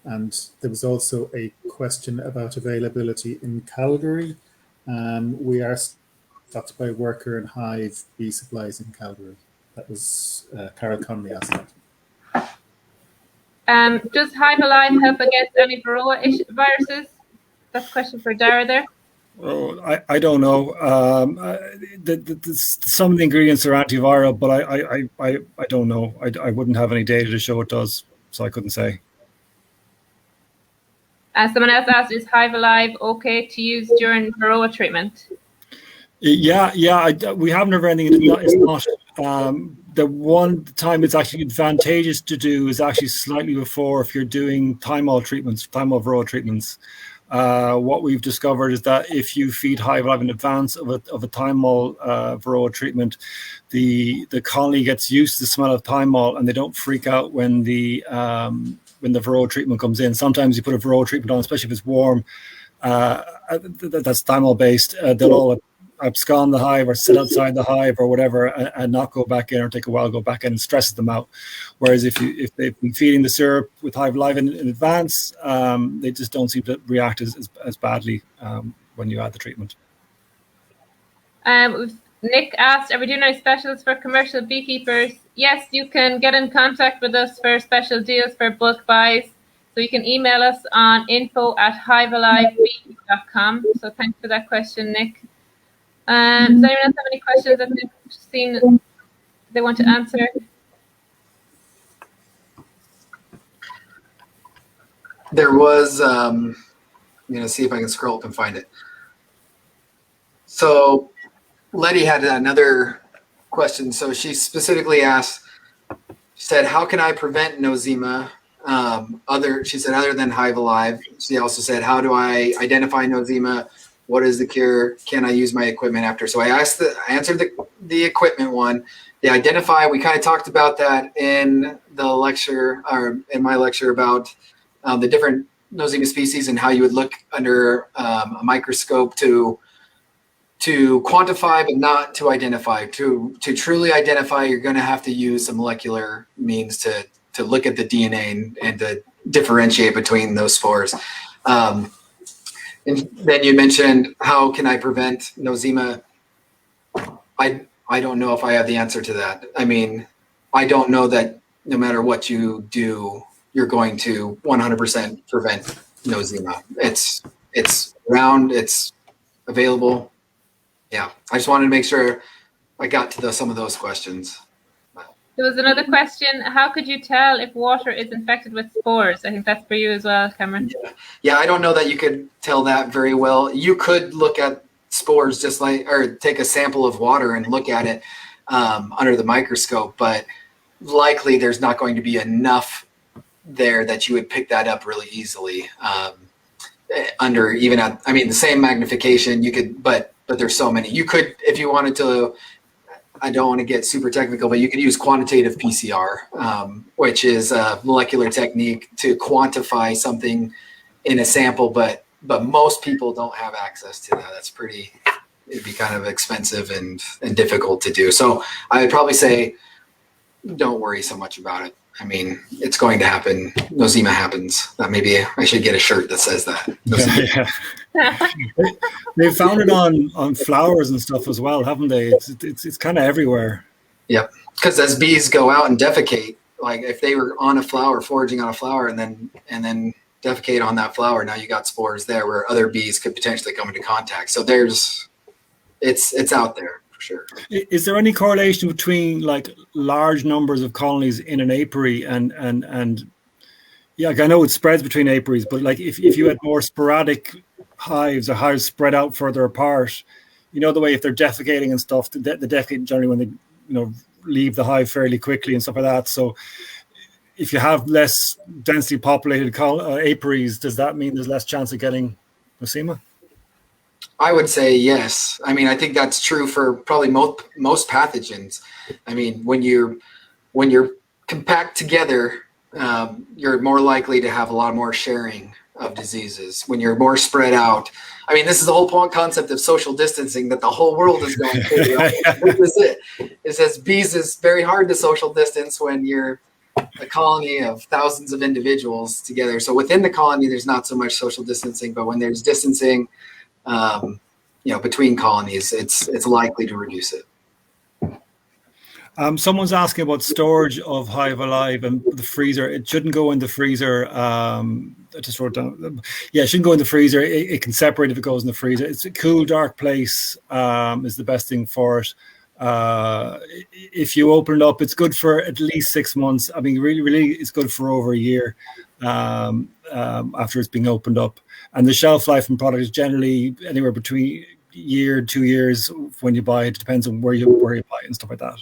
Speaker 4: And there was also a question about availability in Calgary. We are stocked by Worker and Hive Bee Supplies in Calgary. That was Carol Conley asked that.
Speaker 1: Does HiveAlive help against any varroa viruses? That's a question for Dara there.
Speaker 2: Oh, I don't know. Some of the ingredients are antiviral, but I don't know. I wouldn't have any data to show it does, so I couldn't say.
Speaker 1: Someone else asked, is HiveAlive okay to use during varroa treatment?
Speaker 2: Yeah. We haven't heard anything. It's not. The one time it's actually advantageous to do is actually slightly before, if you're doing thymol varroa treatments. What we've discovered is that if you feed HiveAlive in advance of a thymol varroa treatment, the colony gets used to the smell of thymol and they don't freak out when the varroa treatment comes in. Sometimes you put a varroa treatment on, especially if it's warm, that's thymol based. They'll all abscond the hive or sit outside the hive or whatever and not go back in, or take a while to go back in, and stresses them out. Whereas if they've been feeding the syrup with HiveAlive in advance, they just don't seem to react as badly when you add the treatment.
Speaker 1: Nick asked, are we doing any specials for commercial beekeepers? Yes, you can get in contact with us for special deals for bulk buys. So you can email us on info@hivealive.com. So thanks for that question, Nick. Does anyone else have any questions that they've seen they want to answer?
Speaker 3: There was, I'm going to see if I can scroll up and find it. So Letty had another question. So she specifically asked, she said, how can I prevent nosema? She said, other than HiveAlive. She also said, how do I identify nosema? What is the cure? Can I use my equipment after? So I answered the equipment one. The identify, we kind of talked about that in the lecture, or in my lecture about the different nosema species and how you would look under a microscope to quantify, but not to identify. To truly identify, you're going to have to use some molecular means to look at the DNA and to differentiate between those spores. And then you mentioned, how can I prevent nosema? I don't know if I have the answer to that. I mean, I don't know that no matter what you do, you're going to 100% prevent nosema. It's around, it's available. Yeah, I just wanted to make sure I got to some of those questions.
Speaker 1: There was another question. How could you tell if water is infected with spores? I think that's for you as well, Cameron.
Speaker 3: Yeah, I don't know that you could tell that very well. You could look at spores or take a sample of water and look at it under the microscope, but likely there's not going to be enough there that you would pick that up really easily. Under even at, I mean, the same magnification, you could, but there's so many. You could, if you wanted to, I don't want to get super technical, but you could use quantitative PCR, which is a molecular technique to quantify something in a sample, but most people don't have access to that. That's it'd be kind of expensive and difficult to do. So I would probably say, don't worry so much about it. I mean, it's going to happen. Nosema happens. Maybe I should get a shirt that says that.
Speaker 2: Yeah. They've found it on flowers and stuff as well, haven't they? It's kind of everywhere.
Speaker 3: Yep. Because as bees go out and defecate, like if they were on a flower, foraging on a flower, and then defecate on that flower, now you got spores there where other bees could potentially come into contact. So it's out there. Sure.
Speaker 2: Is there any correlation between like large numbers of colonies in an apiary and yeah, like I know it spreads between apiaries, but like if you had more sporadic hives or hives spread out further apart, you know, the way if they're defecating and stuff, the defecate generally when they leave the hive fairly quickly and stuff like that. So if you have less densely populated apiaries, does that mean there's less chance of getting nosema?
Speaker 3: I would say yes. I mean, I think that's true for probably most pathogens. I mean, when you're compact together, you're more likely to have a lot more sharing of diseases. When you're more spread out, I mean, this is the whole concept of social distancing that the whole world is going through. This is it. It says bees is very hard to social distance when you're a colony of thousands of individuals together. So within the colony, there's not so much social distancing, but when there's distancing, between colonies, it's likely to reduce it.
Speaker 2: Someone's asking about storage of HiveAlive and the freezer. It shouldn't go in the freezer. I just wrote down. Yeah, it shouldn't go in the freezer. It can separate if it goes in the freezer. It's a cool, dark place is the best thing for it. If you open it up, it's good for at least 6 months. I mean, really, it's good for over a year after it's being opened up. And the shelf life and product is generally anywhere between a year, 2 years when you buy it. It depends on where you buy it and stuff like that.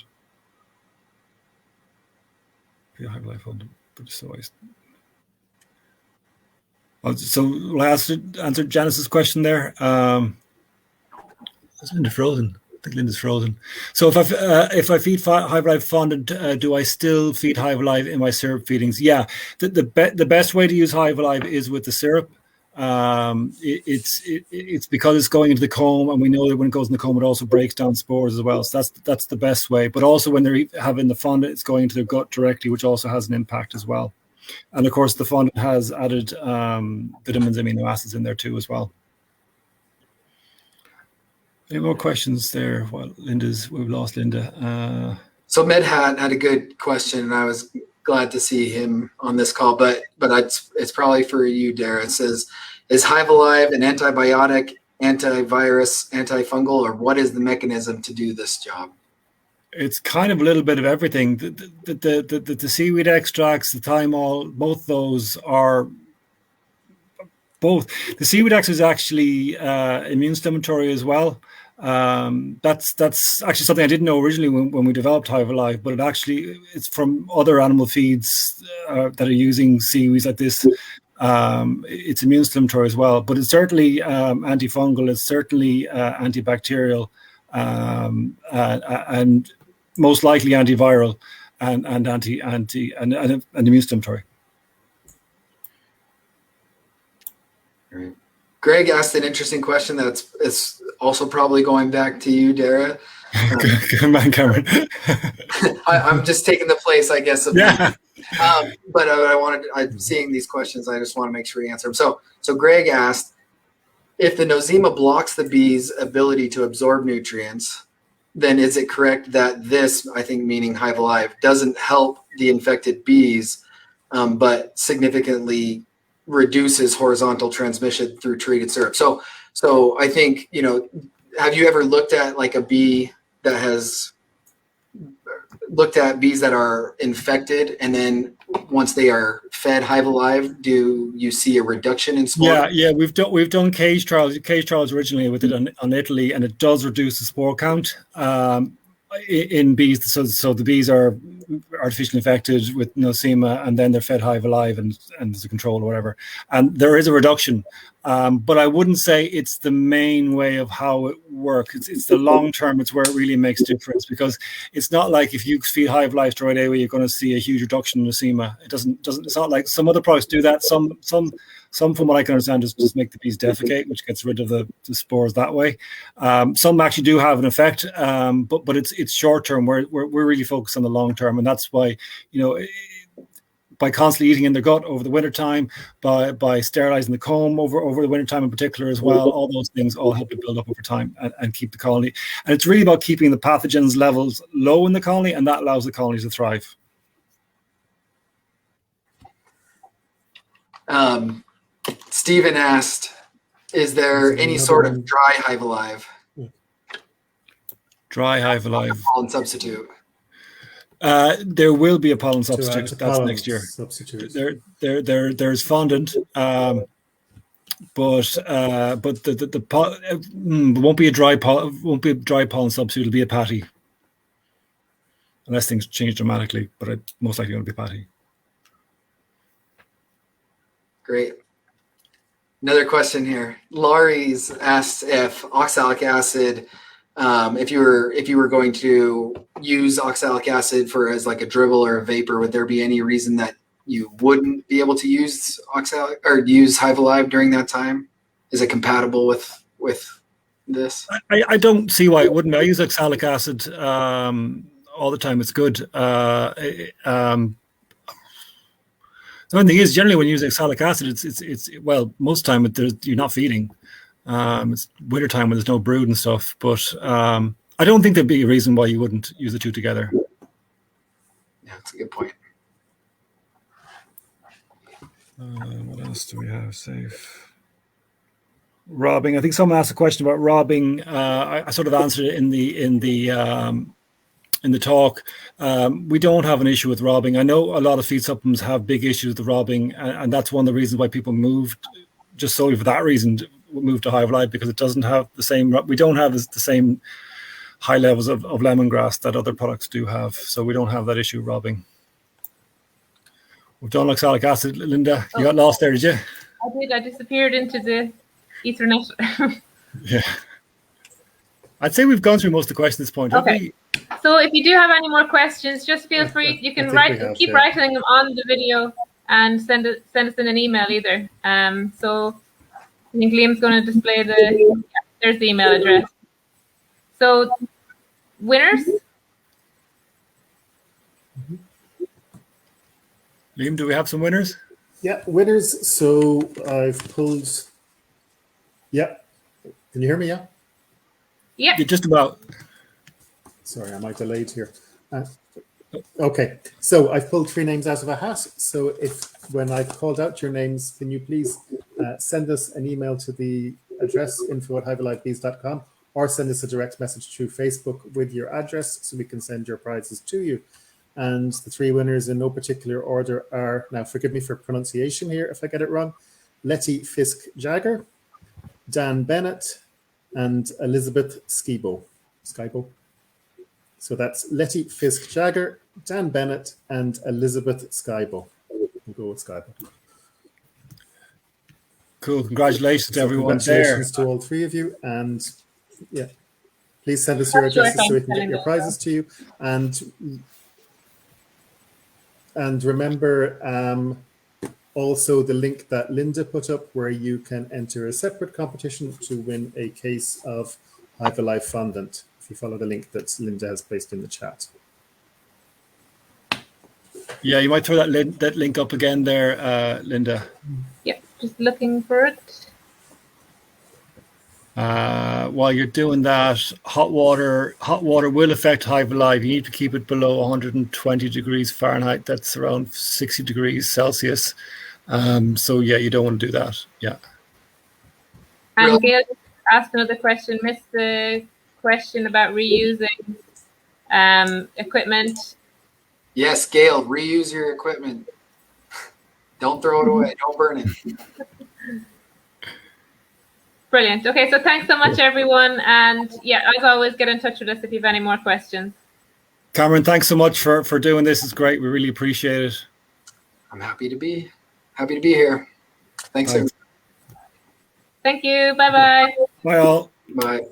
Speaker 2: So last answer Janice's question there. Is Linda frozen? I think Linda's frozen. So if I feed HiveAlive fondant, do I still feed HiveAlive in my syrup feedings? Yeah, the best way to use HiveAlive is with the syrup. It's because it's going into the comb, and we know that when it goes in the comb, it also breaks down spores as well. So that's the best way. But also when they're having the fondant, it's going into their gut directly, which also has an impact as well. And of course, the fondant has added vitamins, amino acids in there too as well. Any more questions there? Well, we've lost Linda.
Speaker 3: So Medhat had a good question, and I was glad to see him on this call, but it's probably for you, Dara. It says, is HiveAlive an antibiotic, antivirus, antifungal, or what is the mechanism to do this job?
Speaker 2: It's kind of a little bit of everything. The seaweed extracts, the thymol, both those are both. The seaweed extract is actually immune stimulatory as well. That's actually something I didn't know originally when we developed HiveAlive, but it's from other animal feeds that are using seaweeds like this. It's immune stimulatory as well, but it's certainly antifungal. It's certainly antibacterial, and most likely antiviral and immune stimulatory.
Speaker 3: Great. Greg asked an interesting question it's also probably going back to you, Dara.
Speaker 2: Good man, Cameron.
Speaker 3: I'm just taking the place, I guess, of
Speaker 2: yeah.
Speaker 3: But I'm seeing these questions. I just want to make sure we answer them. So Greg asked, if the Nosema blocks the bees' ability to absorb nutrients, then is it correct that this, I think meaning HiveAlive, doesn't help the infected bees, but significantly reduces horizontal transmission through treated syrup? So I think, have you ever looked at like a bee that has looked at bees that are infected, and then once they are fed HiveAlive, do you see a reduction in spore?
Speaker 2: Yeah, we've done cage trials originally with it on Italy, and it does reduce the spore count in bees. So the bees are artificially infected with Nosema, and then they're fed HiveAlive and there's a control or whatever, and there is a reduction. But I wouldn't say it's the main way of how it works. It's the long term. It's where it really makes a difference, because it's not like if you feed HiveAlive straight away, you're going to see a huge reduction in Nosema. It doesn't. It's not like some other products do that. Some from what I can understand just make the bees defecate, which gets rid of the spores that way. Some actually do have an effect, but it's short term. We're really focused on the long term, and that's why by constantly eating in their gut over the wintertime, by sterilizing the comb over the wintertime in particular as well, all those things all help to build up over time and keep the colony. And it's really about keeping the pathogens levels low in the colony, and that allows the colonies to thrive.
Speaker 3: Stephen asked, is there any sort of dry HiveAlive?
Speaker 2: Dry HiveAlive.
Speaker 3: Pollen substitute.
Speaker 2: There will be a pollen substitute. That's next year.
Speaker 4: Substitute.
Speaker 2: There's fondant, but the won't be a dry pollen substitute. It'll be a patty, unless things change dramatically. But it's most likely going to be patty.
Speaker 3: Great. Another question here. Laurie's asked if oxalic acid, if you were going to use oxalic acid as like a dribble or a vapor, would there be any reason that you wouldn't be able to use oxalic or use HiveAlive during that time? Is it compatible with this?
Speaker 2: I don't see why it wouldn't. I use oxalic acid all the time. It's good. The only thing is, generally when you use oxalic acid, it's well, most of the time you're not feeding. It's wintertime when there's no brood and stuff, but I don't think there'd be a reason why you wouldn't use the two together.
Speaker 3: Yeah, that's a good point.
Speaker 2: What else do we have safe? Robbing. I think someone asked a question about robbing. I sort of answered it in the talk. We don't have an issue with robbing. I know a lot of feed supplements have big issues with the robbing, and that's one of the reasons why people moved, just solely for that reason, moved to HiveAlive, because it doesn't have the same. We don't have the same high levels of lemongrass that other products do have, so we don't have that issue robbing. We've done oxalic acid. Linda, you got lost there, did you?
Speaker 1: I did. I disappeared into the Ethernet.
Speaker 2: Yeah. I'd say we've gone through most of the questions at this point.
Speaker 1: Okay. So if you do have any more questions, just feel free. You can keep writing them on the video and send us in an email either. So I think Liam's going to display there's the email address. So winners.
Speaker 2: Liam, do we have some winners?
Speaker 4: Yeah, winners. So I've pulled. Yeah, can you hear me? Yeah.
Speaker 1: Yeah.
Speaker 2: Just about.
Speaker 4: Sorry, am I delayed here? Okay, so I've pulled 3 names out of a hat. So if when I've called out your names, can you please send us an email to the address info@hivealivebees.com, or send us a direct message through Facebook with your address so we can send your prizes to you. And the 3 winners in no particular order are, now forgive me for pronunciation here if I get it wrong, Letty Fisk Jagger, Dan Bennett, and Elizabeth Skibo. So that's Letty Fisk Jagger, Dan Bennett, and Elizabeth Skybo. We'll go with Skybo.
Speaker 2: Cool. Congratulations to everyone
Speaker 4: congratulations
Speaker 2: there.
Speaker 4: to all 3 of you. And yeah, please send us your addresses so we can get your prizes to you. And remember also the link that Linda put up where you can enter a separate competition to win a case of HiveAlive fondant. If you follow the link that Linda has placed in the chat.
Speaker 2: Yeah, you might throw that link up again there, Linda.
Speaker 1: Yep, just looking for it.
Speaker 2: While you're doing that, hot water will affect HiveAlive. You need to keep it below 120 degrees Fahrenheit. That's around 60 degrees Celsius. So yeah, you don't want to do that. Yeah.
Speaker 1: And Gail asked another question. Missed the question about reusing equipment.
Speaker 3: Yes, Gail, reuse your equipment. Don't throw it away. Don't burn it.
Speaker 1: Brilliant. Okay, so thanks so much, everyone. And yeah, as always, get in touch with us if you have any more questions.
Speaker 2: Cameron, thanks so much for doing this. It's great. We really appreciate it.
Speaker 3: I'm happy to be here. Thanks.
Speaker 1: Thank you. Bye-bye.
Speaker 2: Bye all.
Speaker 3: Bye.